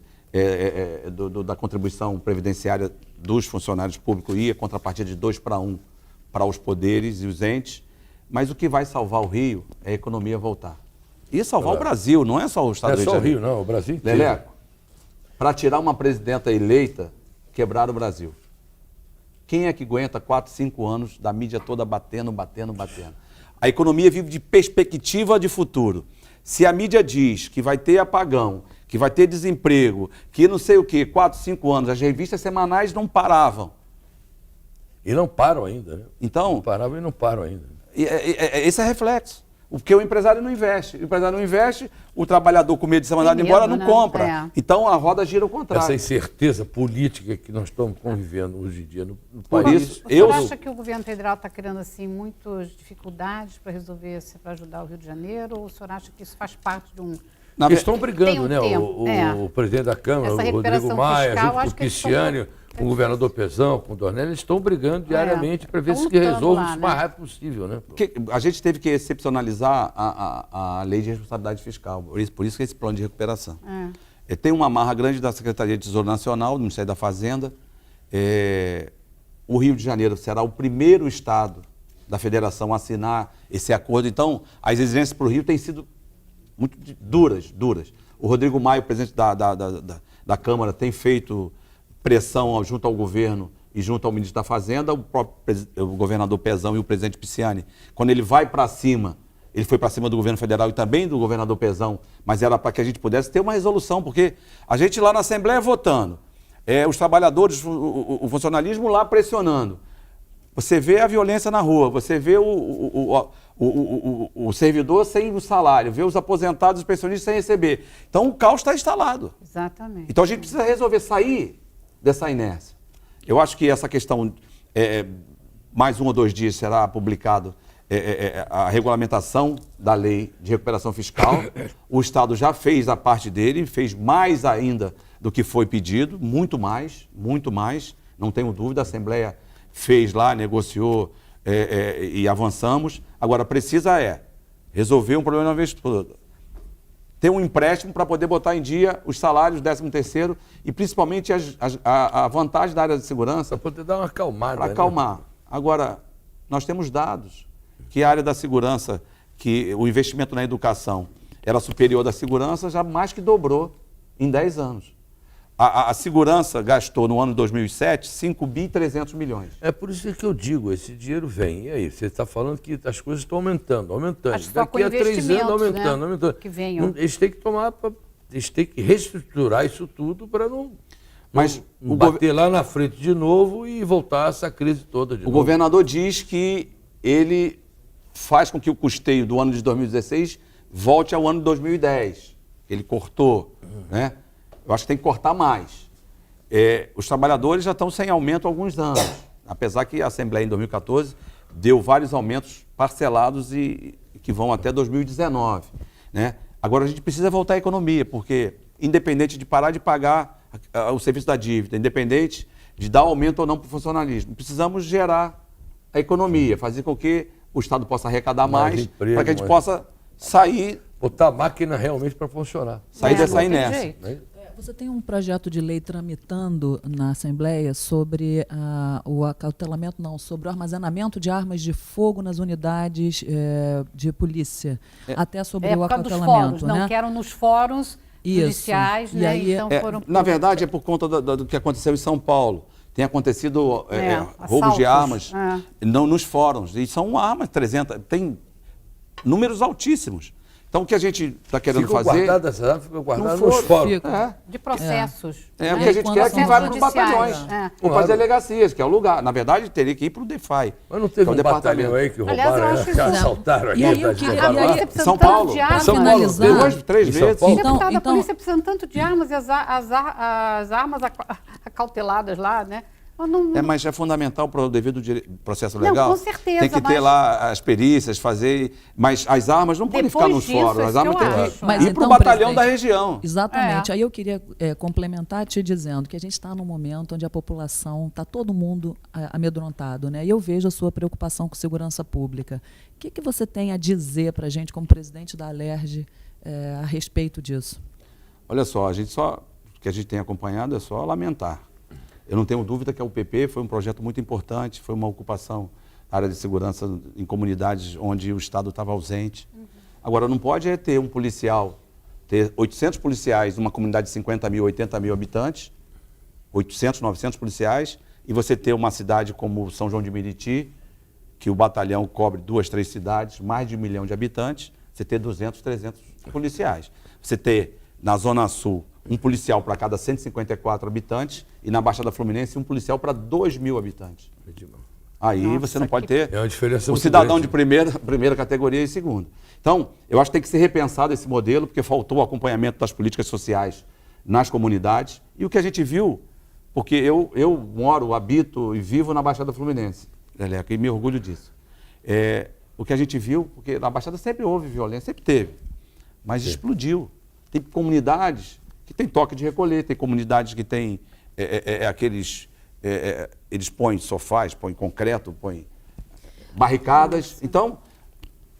da contribuição previdenciária dos funcionários públicos e a contrapartida de 2 para 1 para os poderes e os entes. Mas o que vai salvar o Rio é a economia voltar. E salvar o Brasil, não é só o Estado do Rio de Janeiro. Não é só o Rio, não, o Brasil inteiro. Leleco, para tirar uma presidenta eleita, quebrar o Brasil. Quem é que aguenta 4, 5 anos da mídia toda batendo? A economia vive de perspectiva de futuro. Se a mídia diz que vai ter apagão, que vai ter desemprego, que não sei o quê, 4, 5 anos, as revistas semanais não paravam. E não param ainda, né? Então, não paravam e não param ainda. Esse é reflexo. Porque o empresário não investe. O empresário não investe, o trabalhador com medo de ser mandado embora não compra. É. Então a roda gira ao contrário. Essa incerteza política que nós estamos convivendo hoje em dia no Por país. isso, O senhor acha que o governo federal está criando assim, muitas dificuldades para resolver isso, para ajudar o Rio de Janeiro? Ou o senhor acha que isso faz parte de um... Eles estão brigando, Tem um né? tempo, O presidente da Câmara, Essa o Rodrigo recuperação Maia, fiscal, junto com acho o que eles estão- Cristiano, com o governador Pezão, com o Dornelli, eles estão brigando diariamente para ver estão se lutando resolve lá, isso o né? mais rápido possível, né? Porque a gente teve que excepcionalizar a lei de responsabilidade fiscal. Por isso que esse plano de recuperação. Tem uma amarra grande da Secretaria de Tesouro Nacional, do Ministério da Fazenda. O Rio de Janeiro será o primeiro estado da federação a assinar esse acordo. Então, as exigências para o Rio têm sido muito duras. O Rodrigo Maia, o presidente da Câmara, tem feito pressão junto ao governo e junto ao ministro da Fazenda, o governador Pezão e o presidente Pisciani. Quando ele vai para cima, ele foi para cima do governo federal e também do governador Pezão, mas era para que a gente pudesse ter uma resolução, porque a gente lá na Assembleia votando, os trabalhadores, o funcionalismo lá pressionando. Você vê a violência na rua, você vê o servidor sem o salário, vê os aposentados e os pensionistas sem receber. Então o caos está instalado. Exatamente. Então a gente precisa resolver sair dessa inércia. Eu acho que essa questão, mais 1 ou 2 dias será publicado a regulamentação da lei de recuperação fiscal. O Estado já fez a parte dele, fez mais ainda do que foi pedido, muito mais, não tenho dúvida. A Assembleia fez lá, negociou e avançamos. Agora, precisa resolver um problema de uma vez por todas. Ter um empréstimo para poder botar em dia os salários, 13º, e principalmente a vantagem da área de segurança. Para poder dar uma acalmada. Para acalmar. Agora, nós temos dados que a área da segurança, que o investimento na educação era superior da segurança, já mais que dobrou em 10 anos. A segurança gastou no ano de 2007 5.300 bilhões. É por isso que eu digo, esse dinheiro vem. E aí, você está falando que as coisas estão aumentando. Acho que só Daqui com a 3 anos investimentos, aumentando, né? aumentando. Que venham. Eles têm que eles têm que reestruturar isso tudo para não O bater lá na frente de novo e voltar essa crise toda de O novo. governador diz que ele faz com que o custeio do ano de 2016 volte ao ano de 2010. Ele cortou, né? Eu acho que tem que cortar mais. Os trabalhadores já estão sem aumento há alguns anos, apesar que a Assembleia em 2014 deu vários aumentos parcelados e que vão até 2019, né? Agora a gente precisa voltar à economia, porque independente de parar de pagar o serviço da dívida, independente de dar aumento ou não para o funcionalismo, precisamos gerar a economia, fazer com que o Estado possa arrecadar mais emprego, para que a gente mais- possa sair Botar a máquina realmente para funcionar. dessa não tem inércia. jeito. Né? Você tem um projeto de lei tramitando na Assembleia sobre o acautelamento, não, sobre o armazenamento de armas de fogo nas unidades de polícia, até sobre o Por causa dos acautelamento, fóruns, né? não querem nos fóruns Isso. judiciais, E né? aí, Então foram... Na verdade, é por conta do que aconteceu em São Paulo. Tem acontecido roubos de assaltos. armas não nos fóruns. E são armas, 300, tem números altíssimos. Então, o que a gente está querendo Ficou fazer... guardado essa arma, ficou guardado Não nos for- fóruns. Fica. De processos. É, o né? que a gente Quando quer é que são vá para os judiciais. batalhões, É. ou para as delegacias, que é o lugar. Na verdade, teria que ir para o DEFAI. Mas não teve que é o um batalhão departamento. aí que Aliás, eu roubaram, acho que isso- assaltaram aqui. E aí eu tá queria- dizendo e aí- lá? Polícia precisa São tanto Paulo. de armas. São Paulo. Finalizar. Duas, 3 Em São vezes. Paulo? Então- Deputada, então- a polícia precisa tanto de armas e as armas acauteladas lá, né? Não- Mas é fundamental para o devido processo Não, legal. com certeza, Tem que ter mas- lá as perícias, fazer. Mas as armas não podem Depois ficar nos disso, fóruns. As isso armas que eu têm acho. que Mas ir para o então, batalhão da presidente, região. Exatamente. É. Aí eu queria complementar te dizendo que a gente está num momento onde a população, está todo mundo amedrontado, né? E eu vejo a sua preocupação com segurança pública. O que você tem a dizer para a gente, como presidente da Alerj, a respeito disso? Olha só, o que a gente tem acompanhado é só lamentar. Eu não tenho dúvida que a UPP foi um projeto muito importante, foi uma ocupação na área de segurança em comunidades onde o Estado estava ausente. Agora, não pode ter um policial, ter 800 policiais numa comunidade de 50 mil, 80 mil habitantes, 800, 900 policiais, e você ter uma cidade como São João de Meriti, que o batalhão cobre 2, 3 cidades, mais de 1 milhão de habitantes, você ter 200, 300 policiais. Você ter, na Zona Sul, um policial para cada 154 habitantes e na Baixada Fluminense um policial para 2 mil habitantes. Aí Nossa, você não pode que- ter É uma diferença o muito cidadão grande. de primeira categoria e segunda. Então, eu acho que tem que ser repensado esse modelo, porque faltou o acompanhamento das políticas sociais nas comunidades. E o que a gente viu, porque eu moro, habito e vivo na Baixada Fluminense, Leleca, e me orgulho disso. O que a gente viu, porque na Baixada sempre houve violência, sempre teve, mas explodiu. Tem comunidades que tem toque de recolher, tem comunidades que tem eles põem sofás, põem concreto, põem barricadas. Então,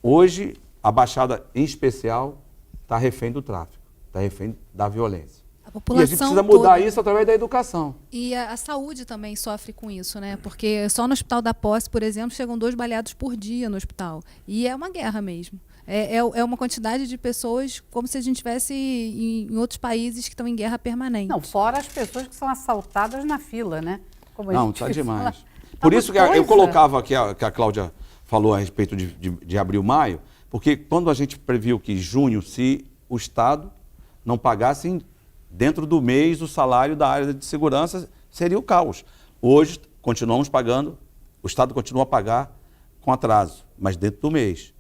hoje, a Baixada, em especial, está refém do tráfico, está refém da violência. A E a população gente precisa mudar toda. isso através da educação. E a saúde também sofre com isso, né? Porque só no Hospital da Posse, por exemplo, chegam 2 baleados por dia no hospital. E é uma guerra mesmo. É uma quantidade de pessoas como se a gente estivesse em outros países que estão em guerra permanente. Não, fora as pessoas que são assaltadas na fila, né? Como a Não, gente está fala. demais. Tá Por uma isso que eu coisa. colocava que a Cláudia falou a respeito de abril, maio, porque quando a gente previu que junho, se o Estado não pagasse dentro do mês o salário da área de segurança, seria o caos. Hoje, continuamos pagando, o Estado continua a pagar com atraso, mas dentro do mês.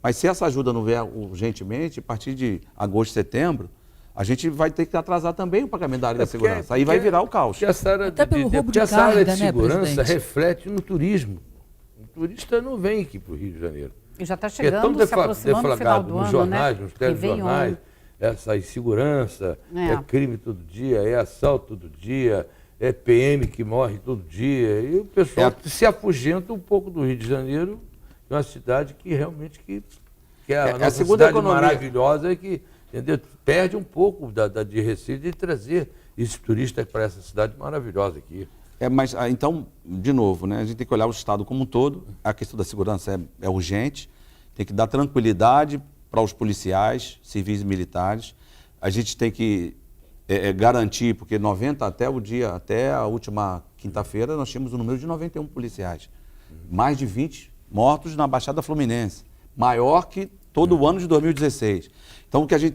Mas se essa ajuda não vier urgentemente, a partir de agosto, setembro, a gente vai ter que atrasar também o pagamento da área da segurança. Aí vai virar o caos. Porque essa área Até pelo roubo porque de essa área de carga, né, segurança presidente? reflete no turismo. O turista não vem aqui para o Rio de Janeiro. E já está Porque é tão chegando, se aproximando do final deflagrado do nos ano, jornais, né? nos Réveillon. telejornais, essa insegurança, é crime todo dia, é assalto todo dia, é PM que morre todo dia. E o pessoal se afugenta um pouco do Rio de Janeiro, que é uma cidade que realmente que é a nossa segunda cidade economia. maravilhosa e que, entendeu, perde um pouco de receita de trazer esse turista para essa cidade maravilhosa aqui. Mas, então, de novo, né, a gente tem que olhar o Estado como um todo. A questão da segurança é urgente. Tem que dar tranquilidade para os policiais, civis e militares. A gente tem que garantir, porque até a última quinta-feira, nós tínhamos um número de 91 policiais. Mais de 20 mortos na Baixada Fluminense. Maior que todo o ano de 2016. Então, o que a gente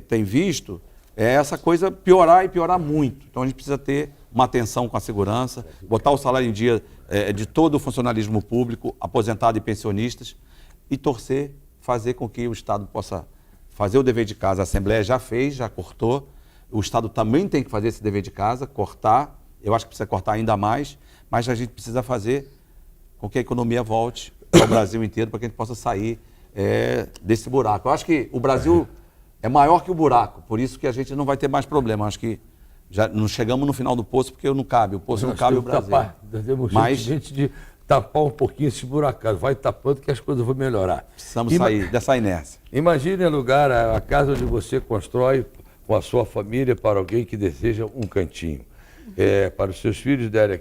tem visto é essa coisa piorar e piorar muito. Então, a gente precisa ter uma atenção com a segurança, botar o salário em dia de todo o funcionalismo público, aposentado e pensionistas, e torcer, fazer com que o Estado possa fazer o dever de casa. A Assembleia já fez, já cortou. O Estado também tem que fazer esse dever de casa, cortar. Eu acho que precisa cortar ainda mais, mas a gente precisa fazer com que a economia volte ao Brasil inteiro para que a gente possa sair desse buraco. Eu acho que o Brasil é maior que o buraco, por isso que a gente não vai ter mais problema. Eu acho que já não chegamos no final do poço porque não cabe, o poço não cabe o Brasil. Nós temos Mas gente de tapar um pouquinho esse buracado, vai tapando que as coisas vão melhorar. precisamos sair dessa inércia. Imagine alugar a casa onde você constrói com a sua família para alguém que deseja um cantinho, para os seus filhos derem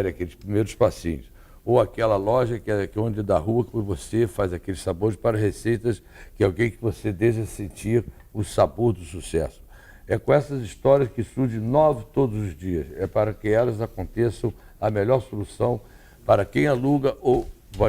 aqueles primeiros passinhos, ou aquela loja que é onde da rua que você faz aqueles sabores para receitas que alguém que você deseja sentir o sabor do sucesso. É com essas histórias que surge novo todos os dias. É para que elas aconteçam a melhor solução para quem aluga ou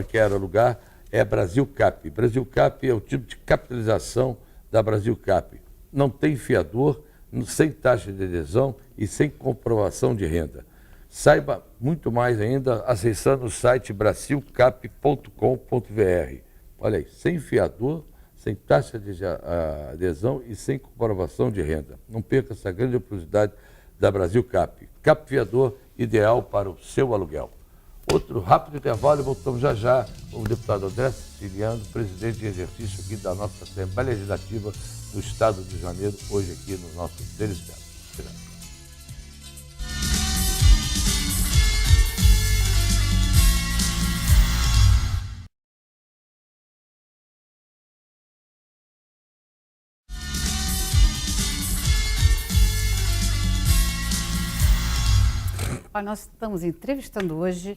quer alugar é Brasil Cap. Brasil Cap é o tipo de capitalização da Brasil Cap. Não tem fiador, sem taxa de adesão e sem comprovação de renda. Saiba muito mais ainda acessando o site brasilcap.com.br. Olha aí, sem fiador, sem taxa de adesão e sem comprovação de renda. Não perca essa grande oportunidade da Brasil Cap. Cap fiador ideal para o seu aluguel. Outro rápido intervalo e voltamos já já com o deputado André Siciliano, presidente de exercício aqui da nossa Assembleia Legislativa do Estado do Rio de Janeiro, hoje aqui no nosso Deles Delas. Nós estamos entrevistando hoje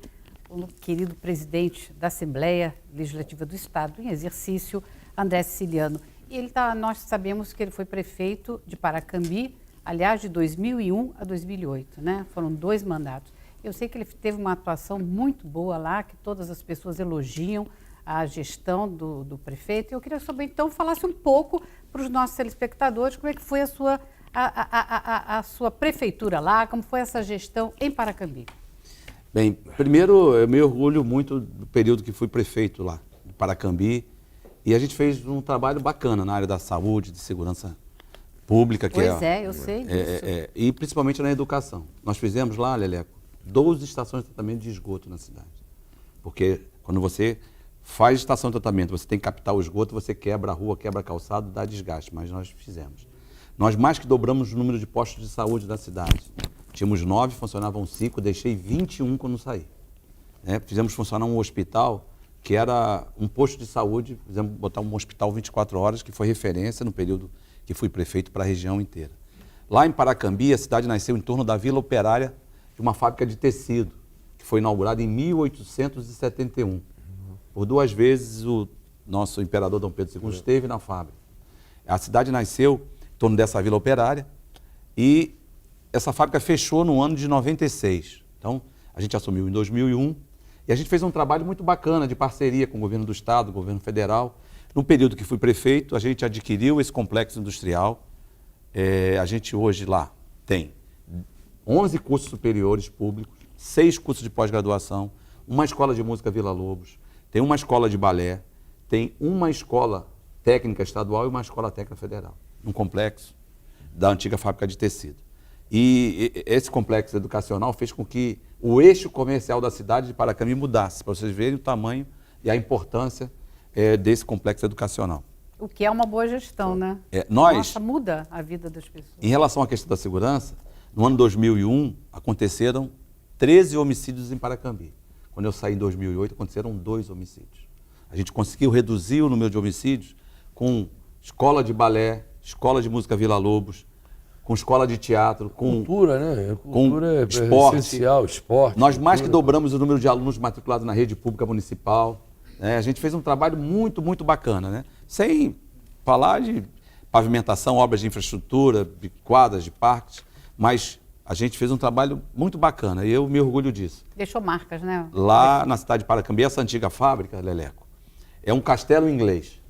o querido presidente da Assembleia Legislativa do Estado, em exercício, André Siciliano. E nós sabemos que ele foi prefeito de Paracambi, aliás, de 2001 a 2008, né? Foram 2 mandatos. Eu sei que ele teve uma atuação muito boa lá, que todas as pessoas elogiam a gestão do prefeito. Eu queria saber, então, falasse um pouco para os nossos telespectadores como é que foi a sua prefeitura lá, como foi essa gestão em Paracambi. Bem, primeiro eu me orgulho muito do período que fui prefeito lá, em Paracambi, e a gente fez um trabalho bacana na área da saúde, de segurança pública. Eu sei disso. E principalmente na educação. Nós fizemos lá, Leleco, 12 estações de tratamento de esgoto na cidade. Porque quando você faz estação de tratamento, você tem que captar o esgoto, você quebra a rua, quebra a calçada, dá desgaste, mas nós fizemos. Nós mais que dobramos o número de postos de saúde da cidade. Tínhamos 9, funcionavam 5, deixei 21 quando saí. Fizemos funcionar um hospital que era um posto de saúde, fizemos botar um hospital 24 horas, que foi referência no período que fui prefeito para a região inteira. Lá em Paracambi, a cidade nasceu em torno da Vila Operária de uma fábrica de tecido, que foi inaugurada em 1871. Por 2 vezes o nosso imperador Dom Pedro II esteve na fábrica. A cidade nasceu em torno dessa Vila Operária e essa fábrica fechou no ano de 96. Então, a gente assumiu em 2001 e a gente fez um trabalho muito bacana de parceria com o governo do estado, o governo federal. No período que fui prefeito, a gente adquiriu esse complexo industrial. A gente hoje lá tem 11 cursos superiores públicos, 6 cursos de pós-graduação, uma escola de música Vila Lobos, tem uma escola de balé, tem uma escola técnica estadual e uma escola técnica federal, num complexo da antiga fábrica de tecido. E esse complexo educacional fez com que o eixo comercial da cidade de Paracambi mudasse, para vocês verem o tamanho e a importância desse complexo educacional. O que é uma boa gestão, né? Nossa, muda a vida das pessoas. Em relação à questão da segurança, no ano 2001 aconteceram 13 homicídios em Paracambi. Quando eu saí em 2008, aconteceram 2 homicídios. A gente conseguiu reduzir o número de homicídios com escola de balé, escola de música Vila Lobos, com escola de teatro, com cultura, né? Cultura com esporte. Essencial, esporte. Nós mais que cultura. dobramos o número de alunos matriculados na rede pública municipal. A gente fez um trabalho muito, muito bacana, né? Sem falar de pavimentação, obras de infraestrutura, de quadras, de parques, mas a gente fez um trabalho muito bacana e eu me orgulho disso. Deixou marcas, né? Lá na cidade de Paracambi, essa antiga fábrica, Leleco, é um castelo inglês,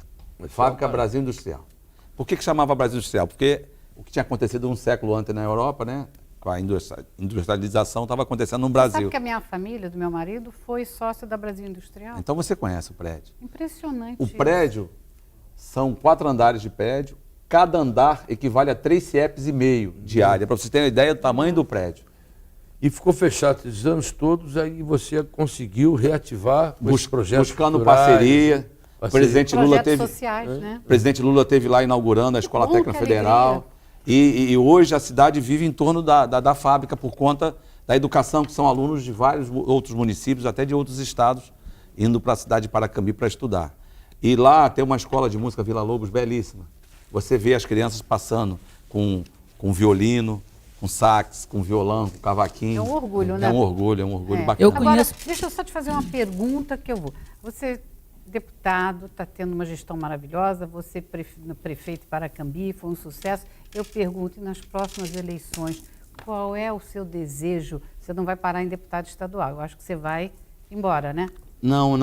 Fábrica Brasil Industrial. Por que chamava Brasil Industrial? Porque o que tinha acontecido um século antes na Europa, né? Com a industrialização estava acontecendo no Brasil. Sabe que a minha família, do meu marido, foi sócio da Brasil Industrial? Então você conhece o prédio. Impressionante. O prédio são 4 andares de prédio, cada andar equivale a 3 CIEPs e meio de área, para vocês terem ideia do tamanho do prédio. E ficou fechado esses anos todos, aí você conseguiu reativar os projetos buscando parceria. O presidente Lula teve, sociais, né? O presidente Lula teve lá inaugurando a Escola Técnica Federal. E hoje a cidade vive em torno da fábrica por conta da educação, que são alunos de vários outros municípios, até de outros estados, indo para a cidade de Paracambi para estudar. E lá tem uma escola de música Vila Lobos belíssima. Você vê as crianças passando com violino, com sax, com violão, com cavaquinho. É um orgulho, né? É um orgulho bacana. Eu Agora, conheço... deixa eu só te fazer uma pergunta que eu vou. Você, deputado, está tendo uma gestão maravilhosa, você prefeito de Paracambi, foi um sucesso. Eu pergunto, e nas próximas eleições, qual é o seu desejo? Você não vai parar em deputado estadual, eu acho que você vai embora, né? Não,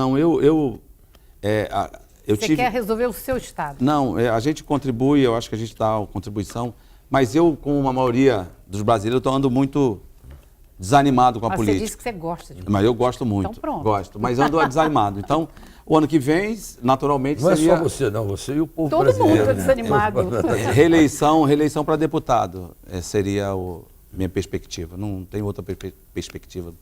Você quer resolver o seu estado? Não, a gente contribui, eu acho que a gente dá uma contribuição, mas eu, como a maioria dos brasileiros, estou andando muito desanimado com a política. Você disse que você gosta de Mas eu gosto muito. Então pronto. Gosto, mas ando desanimado. Então, o ano que vem, naturalmente, Não seria é só você, não. Você e o povo Todo brasileiro. mundo está desanimado. reeleição para deputado. Seria a minha perspectiva. Não tem outra perspectiva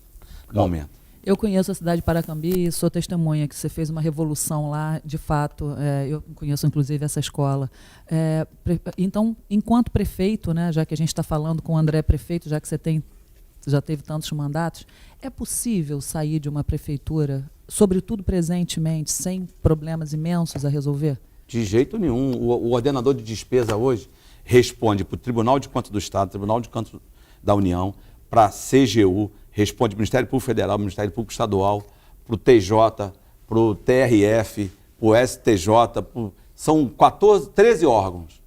no momento. Eu conheço a cidade de Paracambi e sou testemunha que você fez uma revolução lá, de fato. Eu conheço, inclusive, essa escola. Então, enquanto prefeito, né, já que a gente está falando com o André prefeito, já que você já teve tantos mandatos, é possível sair de uma prefeitura, sobretudo presentemente, sem problemas imensos a resolver? De jeito nenhum. O ordenador de despesa hoje responde para o Tribunal de Contas do Estado, Tribunal de Contas da União, para a CGU, responde para o Ministério Público Federal, Ministério Público Estadual, para o TJ, para o TRF, para o STJ, são 13 órgãos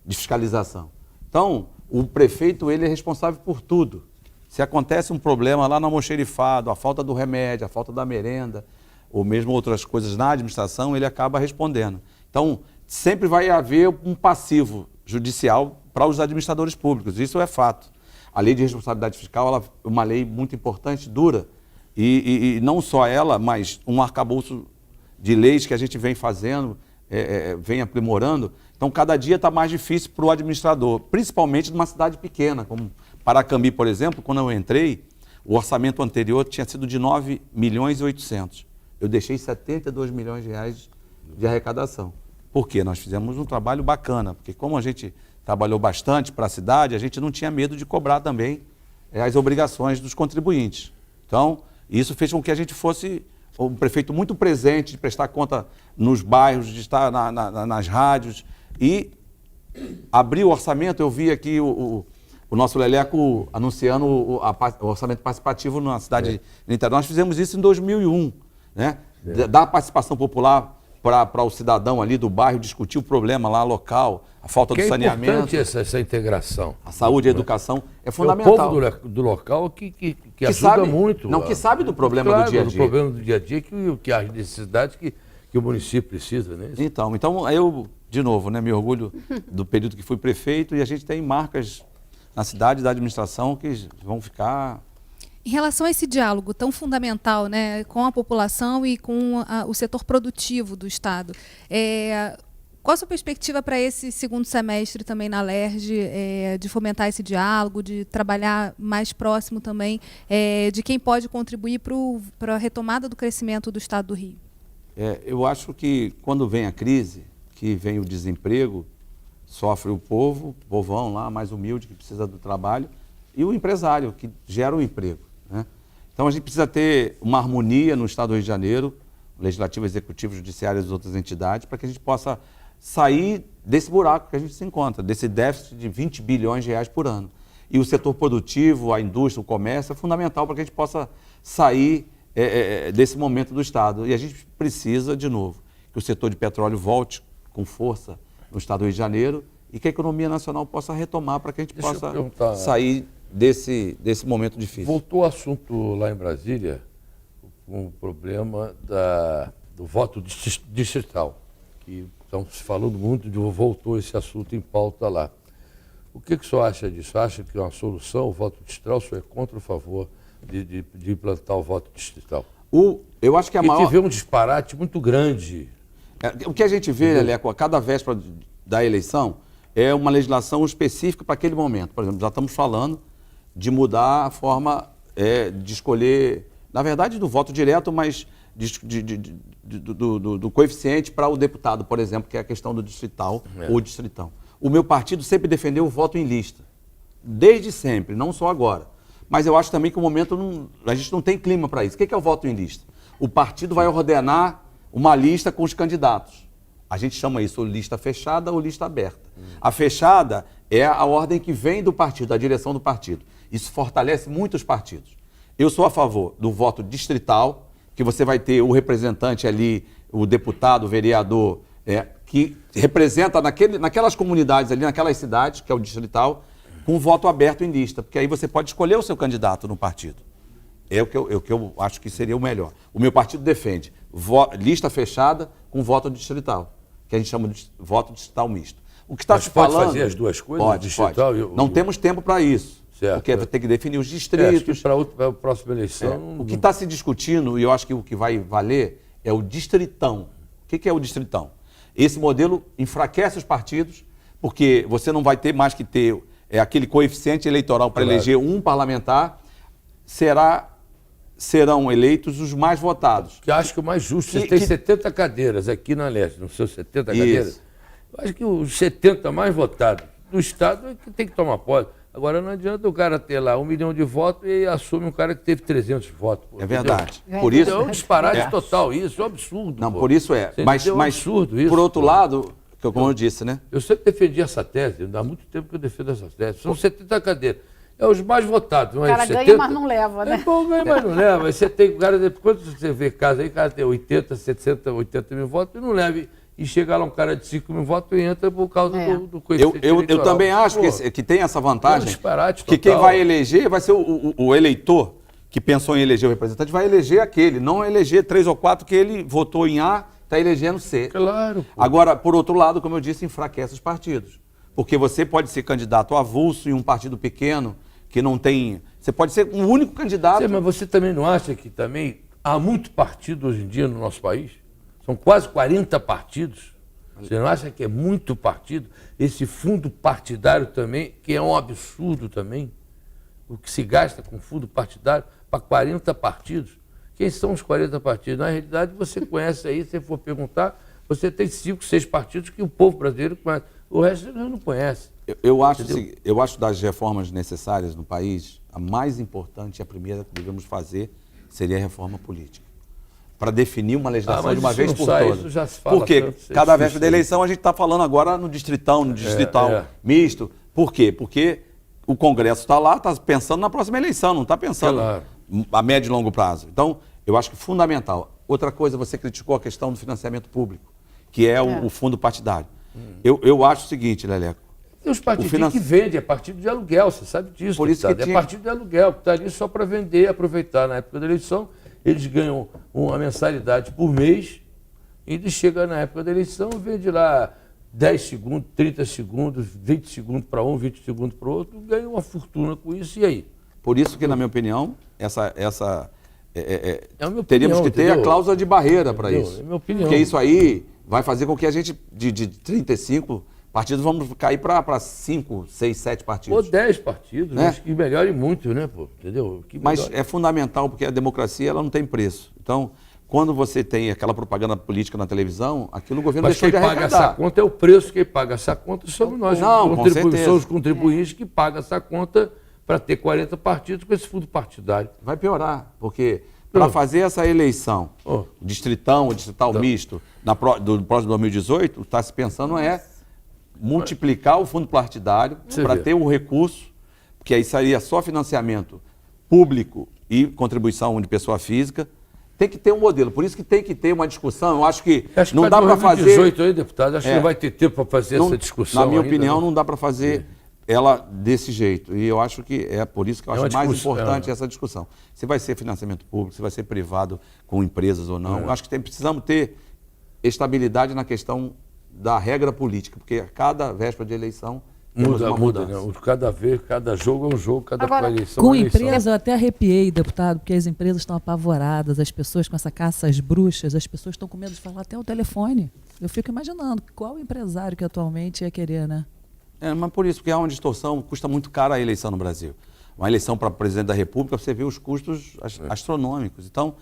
de fiscalização. Então, o prefeito ele é responsável por tudo. Se acontece um problema lá no almoxerifado, a falta do remédio, a falta da merenda, ou mesmo outras coisas na administração, ele acaba respondendo. Então, sempre vai haver um passivo judicial para os administradores públicos, isso é fato. A lei de responsabilidade fiscal ela é uma lei muito importante, dura, e não só ela, mas um arcabouço de leis que a gente vem fazendo, vem aprimorando. Então, cada dia está mais difícil para o administrador, principalmente numa cidade pequena, como Paracambi, por exemplo. Quando eu entrei, o orçamento anterior tinha sido de 9 milhões e 800. Eu deixei 72 milhões de reais de arrecadação. Por quê? Nós fizemos um trabalho bacana, porque como a gente trabalhou bastante para a cidade, a gente não tinha medo de cobrar também as obrigações dos contribuintes. Então, isso fez com que a gente fosse um prefeito muito presente, de prestar conta nos bairros, de estar nas rádios. E abrir o orçamento, eu vi aqui o nosso Leleco anunciando o orçamento participativo na cidade de Niterói. Nós fizemos isso em 2001, né? Da participação popular para o cidadão ali do bairro discutir o problema lá local, a falta do saneamento. É importante essa integração. A saúde e a educação é É o fundamental. povo do local que ajuda sabe, muito. Não, que sabe do problema claro, do dia a dia. do problema do dia a dia, que as necessidades que o município precisa, né? Então eu, de novo, né, me orgulho do período que fui prefeito e a gente tem marcas na cidade da administração que vão ficar... Em relação a esse diálogo tão fundamental, né, com a população e com o setor produtivo do Estado, qual a sua perspectiva para esse segundo semestre também na LERJ, de fomentar esse diálogo, de trabalhar mais próximo também de quem pode contribuir para a retomada do crescimento do Estado do Rio? Eu acho que quando vem a crise, que vem o desemprego, sofre o povão lá mais humilde que precisa do trabalho, e o empresário que gera o emprego, né? Então a gente precisa ter uma harmonia no Estado do Rio de Janeiro, Legislativo, Executivo, Judiciário e as outras entidades, para que a gente possa sair desse buraco que a gente se encontra, desse déficit de 20 bilhões de reais por ano. E o setor produtivo, a indústria, o comércio é fundamental para que a gente possa sair desse momento do Estado. E a gente precisa, de novo, que o setor de petróleo volte com força no Estado do Rio de Janeiro e que a economia nacional possa retomar para que a gente possa sair desse momento difícil. Voltou o assunto lá em Brasília com o problema do voto distrital, que estão se falando muito, voltou esse assunto em pauta lá. O que o senhor acha disso? Acha que é uma solução o voto distrital? O senhor é contra ou a favor de implantar o voto distrital? Eu acho que Porque teve um disparate muito grande. O que a gente vê, Leleco, a cada véspera da eleição, é uma legislação específica para aquele momento. Por exemplo, já estamos falando de mudar a forma de escolher, na verdade, do voto direto, mas do coeficiente para o deputado, por exemplo, que é a questão do distrital ou distritão. O meu partido sempre defendeu o voto em lista, desde sempre, não só agora. Mas eu acho também que o momento, a gente não tem clima para isso. O que é o voto em lista? O partido vai ordenar uma lista com os candidatos. A gente chama isso lista fechada ou lista aberta. A fechada é a ordem que vem do partido, da direção do partido. Isso fortalece muito os partidos. Eu sou a favor do voto distrital, que você vai ter o representante ali, o deputado, o vereador, que representa naquelas comunidades ali, naquelas cidades, que é o distrital, com voto aberto em lista, porque aí você pode escolher o seu candidato no partido. É o que eu acho que seria o melhor. O meu partido defende lista fechada com voto distrital, que a gente chama de voto distrital misto. O que está Mas se pode falando... fazer as duas coisas, Pode, distrital pode. e o- Não temos tempo para isso, Certo. porque vai ter que definir os Acho distritos. que para a próxima eleição... O que está se discutindo, e eu acho que o que vai valer, é o distritão. O que é o distritão? Esse modelo enfraquece os partidos, porque você não vai ter mais que ter aquele coeficiente eleitoral para Claro. eleger um parlamentar, serão eleitos os mais votados. Que acho que o mais justo, você Que- tem que- 70 cadeiras aqui na Leste, não são 70 Isso. cadeiras. Eu acho que os 70 mais votados do Estado é que tem que tomar posse. Agora não adianta o cara ter lá 1 milhão de votos e assume um cara que teve 300 votos. Pô, É verdade. entendeu? Por isso, É um disparate É. total isso, é um absurdo. não, pô. por isso é. Você Mas, entendeu? É um mas absurdo isso. por outro pô. lado, como eu disse, né? Eu sempre defendi essa tese, há muito tempo que eu defendo essa tese. São 70 cadeiras. É os mais votados, não O é? cara Os ganha, 70? mas não leva, né? É bom, ganha, mas não leva. Aí você tem o cara, quando você vê casa aí, o cara tem 80, 60, 80 mil votos e não leva. E chega lá um cara de 5 mil votos e entra por causa É. do coeficiente Eu eleitoral. também acho Pô, que tem essa vantagem. É um disparate que quem total. vai eleger vai ser o eleitor que pensou em eleger o representante, vai eleger aquele, não eleger 3 ou 4 que ele votou em A, está elegendo C. Claro. Pô. Agora, por outro lado, como eu disse, enfraquece os partidos. Porque você pode ser candidato avulso em um partido pequeno que não tem... Você pode ser um único candidato. Mas você também não acha que também há muito partido hoje em dia no nosso país? São quase 40 partidos. Você não acha que é muito partido? Esse fundo partidário também, que é um absurdo também. O que se gasta com fundo partidário para 40 partidos. Quem são os 40 partidos? Na realidade, você conhece aí, se você for perguntar, você tem 5, 6 partidos que o povo brasileiro conhece. O resto não conhece. Eu acho das reformas necessárias no país, a mais importante e a primeira que devemos fazer seria a reforma política. Para definir uma legislação mas de uma isso vez não por sai, todas. isso já se fala Porque tanto, isso é cada difícil véspera da aí. eleição a gente está falando agora no distrital é. misto. Por quê? Porque o Congresso está lá, está pensando na próxima eleição, não está pensando Claro. a médio e longo prazo. Então, eu acho que é fundamental. Outra coisa, você criticou a questão do financiamento público, que é o fundo partidário. Eu acho o seguinte, Leleco. Tem os partidos finan- que vendem, é partido de aluguel, você sabe disso. Por isso que deputado. tinha- É partido de aluguel, que está ali só para vender, aproveitar na época da eleição. Eles ganham uma mensalidade por mês, e eles chegam na época da eleição, vende lá 10 segundos, 30 segundos, 20 segundos para um, 20 segundos para o outro, ganham uma fortuna com isso, e aí? Por isso que, na minha opinião, É a minha teríamos opinião, que ter a entendeu? cláusula de barreira para Entendeu? isso. É a minha opinião. Porque isso aí vai fazer com que a gente, de 35 partidos, vamos cair para 5, 6, 7 Ou partidos. 10 partidos, Né? acho que melhore muito, né, pô? Entendeu? Que Mas melhore. é fundamental, porque a democracia ela não tem preço. Então, quando você tem aquela propaganda política na televisão, aquilo o governo Mas deixou quem de paga arrecadar. essa conta é o preço, quem paga essa conta somos nós. Não, com certeza. São os contribuintes que pagam essa conta para ter 40 partidos com esse fundo partidário. Vai piorar, porque para fazer essa eleição, Oh. o distrital misto, do próximo 2018, está se pensando multiplicar o fundo partidário Você para vê. ter um recurso, porque aí seria só financiamento público e contribuição de pessoa física. Tem que ter um modelo, por isso que tem que ter uma discussão. Eu acho que Acho que não dá para fazer... 2018 aí, deputado, acho que É. não vai ter tempo para fazer não- essa discussão. Na minha ainda, opinião, não. não dá para fazer ela desse jeito. E eu acho que é por isso que eu É acho uma mais discussão, importante essa discussão. Se vai ser financiamento público, se vai ser privado com empresas ou não. Eu acho que precisamos ter estabilidade na questão da regra política, porque a cada véspera de eleição temos uma Muda, mudança. né? Cada jogo é um jogo, cada Agora, eleição Com é uma eleição. empresa, eu até arrepiei, deputado, porque as empresas estão apavoradas, as pessoas com essa caça às bruxas, as pessoas estão com medo de falar até o telefone. Eu fico imaginando qual empresário que atualmente ia querer, né? Mas por isso, porque há uma distorção, custa muito caro a eleição no Brasil. Uma eleição para presidente da República, você vê os custos astronômicos. Então,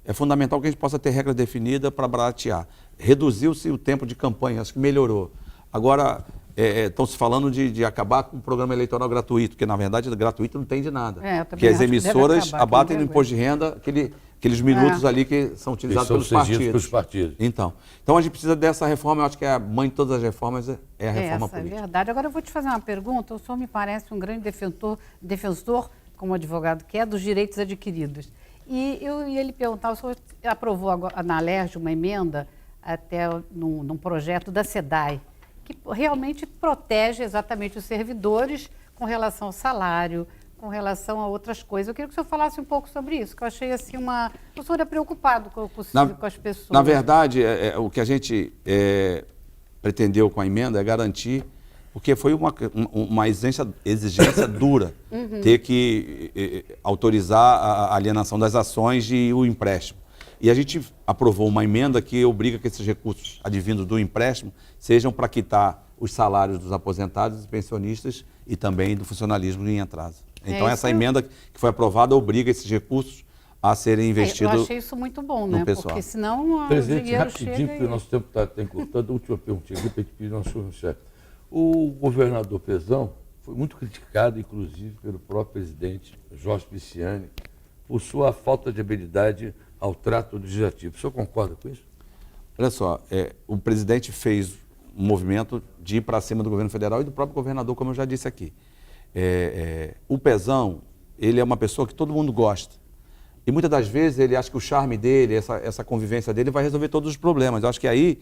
é fundamental que a gente possa ter regra definida para baratear. Reduziu-se o tempo de campanha, acho que melhorou. Agora, estão se falando de acabar com o programa eleitoral gratuito, porque, na verdade, gratuito não tem de nada. Eu também Porque as acho que deve emissoras acabar, que abatem não no imposto de renda aqueles minutos ali que são utilizados são pelos cedidos partidos. pelos partidos. Então, a gente precisa dessa reforma, eu acho que a mãe de todas as reformas é a reforma Essa é política. verdade. Agora eu vou te fazer uma pergunta. O senhor me parece um grande defensor, como advogado que é, dos direitos adquiridos. E eu ia lhe perguntar, o senhor aprovou agora, na LERJ uma emenda até num projeto da SEDAI, que realmente protege exatamente os servidores com relação ao salário, com relação a outras coisas. Eu queria que o senhor falasse um pouco sobre isso, que eu achei assim o senhor é preocupado com as pessoas. Na verdade, o que a gente pretendeu com a emenda é garantir, porque foi uma exigência dura, ter que autorizar a alienação das ações e o empréstimo. E a gente aprovou uma emenda que obriga que esses recursos advindos do empréstimo sejam para quitar os salários dos aposentados e pensionistas e também do funcionalismo em atraso. Então, essa emenda que foi aprovada obriga esses recursos a serem investidos. Eu achei isso muito bom, né? Pessoal. Porque senão o Presidente, dinheiro rapidinho, chega porque o nosso tempo está encurtando. A última perguntinha aqui para a gente pedir ao nosso chefe. O governador Pezão foi muito criticado, inclusive, pelo próprio presidente Jorge Pisciani, por sua falta de habilidade ao trato legislativo. O senhor concorda com isso? Olha só, o presidente fez um movimento de ir para cima do governo federal e do próprio governador, como eu já disse aqui. O Pezão, ele é uma pessoa que todo mundo gosta. E muitas das vezes ele acha que o charme dele, essa convivência dele vai resolver todos os problemas. Eu acho que aí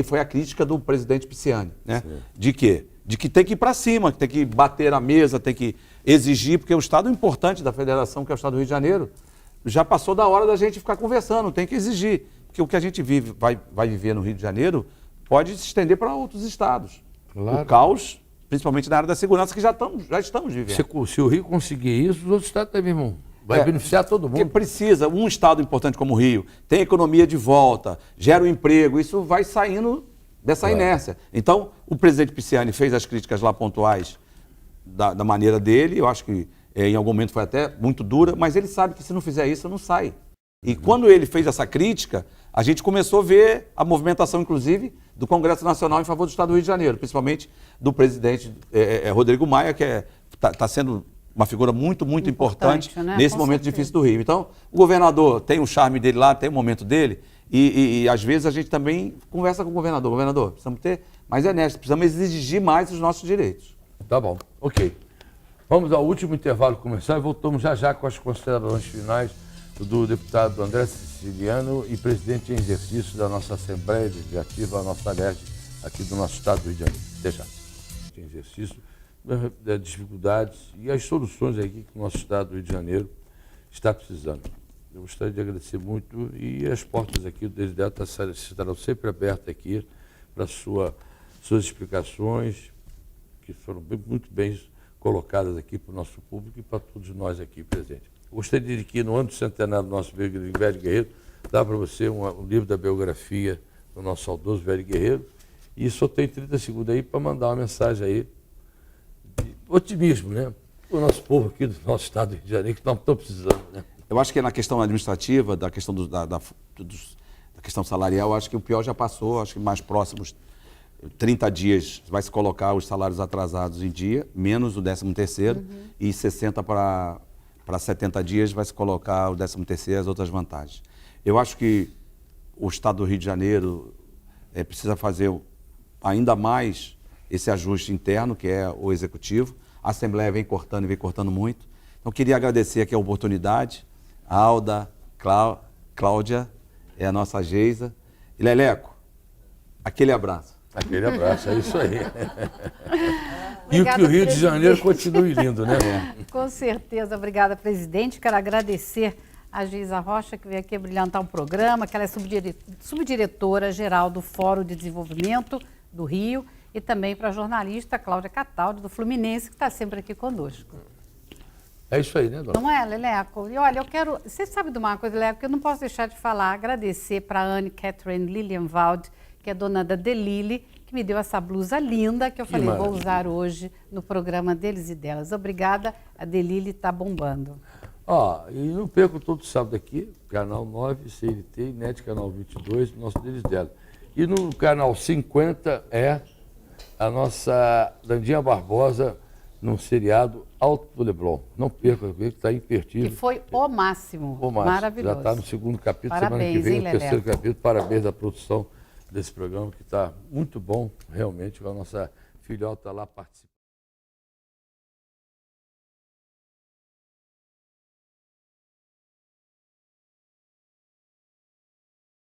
foi a crítica do presidente Pisciani, né? Sim. De quê? De que tem que ir para cima, que tem que bater na mesa, tem que exigir, porque o estado importante da federação, que é o estado do Rio de Janeiro, já passou da hora da gente ficar conversando, tem que exigir. Porque o que a gente vai viver no Rio de Janeiro pode se estender para outros estados. Claro. O caos, principalmente na área da segurança, que já estamos vivendo. Se o Rio conseguir isso, os outros estados também vão. Vai beneficiar todo mundo. Porque precisa, um estado importante como o Rio, tem economia de volta, gera um emprego, isso vai saindo dessa inércia. Então, o presidente Pisciani fez as críticas lá pontuais da maneira dele, eu acho que em algum momento foi até muito dura, mas ele sabe que se não fizer isso, não sai. E quando ele fez essa crítica, a gente começou a ver a movimentação, inclusive, do Congresso Nacional em favor do estado do Rio de Janeiro, principalmente do presidente Rodrigo Maia, que está sendo uma figura muito importante, né? Nesse momento difícil do Rio. Então, o governador tem o charme dele lá, tem o momento dele, e às vezes a gente também conversa com o governador. Governador, precisamos ter mais precisamos exigir mais os nossos direitos. Tá bom, ok. Vamos ao último intervalo comercial e voltamos já com as considerações finais do deputado André Siciliano e presidente em exercício da nossa Assembleia Legislativa, a nossa LERJ, aqui do nosso estado do Rio de Janeiro. Até já. Em exercício, das dificuldades e as soluções aqui que o nosso estado do Rio de Janeiro está precisando. Eu gostaria de agradecer muito e as portas aqui do Desidério estarão sempre abertas aqui para suas explicações, que foram muito bem colocadas aqui para o nosso público e para todos nós aqui presentes. Gostaria de que no ano do centenário do nosso velho guerreiro, dar para você um livro da biografia do nosso saudoso velho guerreiro, e só tem 30 segundos aí para mandar uma mensagem aí de otimismo, né? O nosso povo aqui do nosso estado do Rio de Janeiro, que estão precisando, né? Eu acho que na questão administrativa, da questão da questão salarial, eu acho que o pior já passou, acho que mais próximos 30 dias vai se colocar os salários atrasados em dia, menos o 13º, e 60 para 70 dias vai se colocar o 13º e as outras vantagens. Eu acho que o estado do Rio de Janeiro precisa fazer ainda mais esse ajuste interno, que é o executivo. A Assembleia vem cortando muito. Então, queria agradecer aqui a oportunidade, a Alda, Cláudia, a nossa Geisa. E Leleco, aquele abraço. Aquele abraço, é isso aí. E que o Rio de Janeiro continue lindo, né? Com certeza. Obrigada, presidente. Quero agradecer a Geisa Rocha, que veio aqui brilhantar o programa, que ela é subdiretora-geral do Fórum de Desenvolvimento do Rio, e também para a jornalista Cláudia Cataldi, do Fluminense, que está sempre aqui conosco. É isso aí, né, dona? Não é, Leleco? E olha, eu quero... Você sabe de uma coisa, Leleco, que eu não posso deixar de falar, agradecer para a Anne Catherine Lilienwald, que é dona da Delili, que me deu essa blusa linda, que eu falei, vou usar hoje no programa deles e delas. Obrigada, a Delili está bombando. E não perco todo sábado aqui, canal 9, CNT, NET, canal 22, nosso deles e delas. E no canal 50 é a nossa Dandinha Barbosa, num seriado Alto do Leblon. Não perca, que está imperdível. Que foi o máximo. Maravilhoso. Já está no segundo capítulo, Parabéns, semana que vem, hein, no terceiro capítulo. Parabéns à produção desse programa, que está muito bom, realmente, com a nossa filhota lá participando.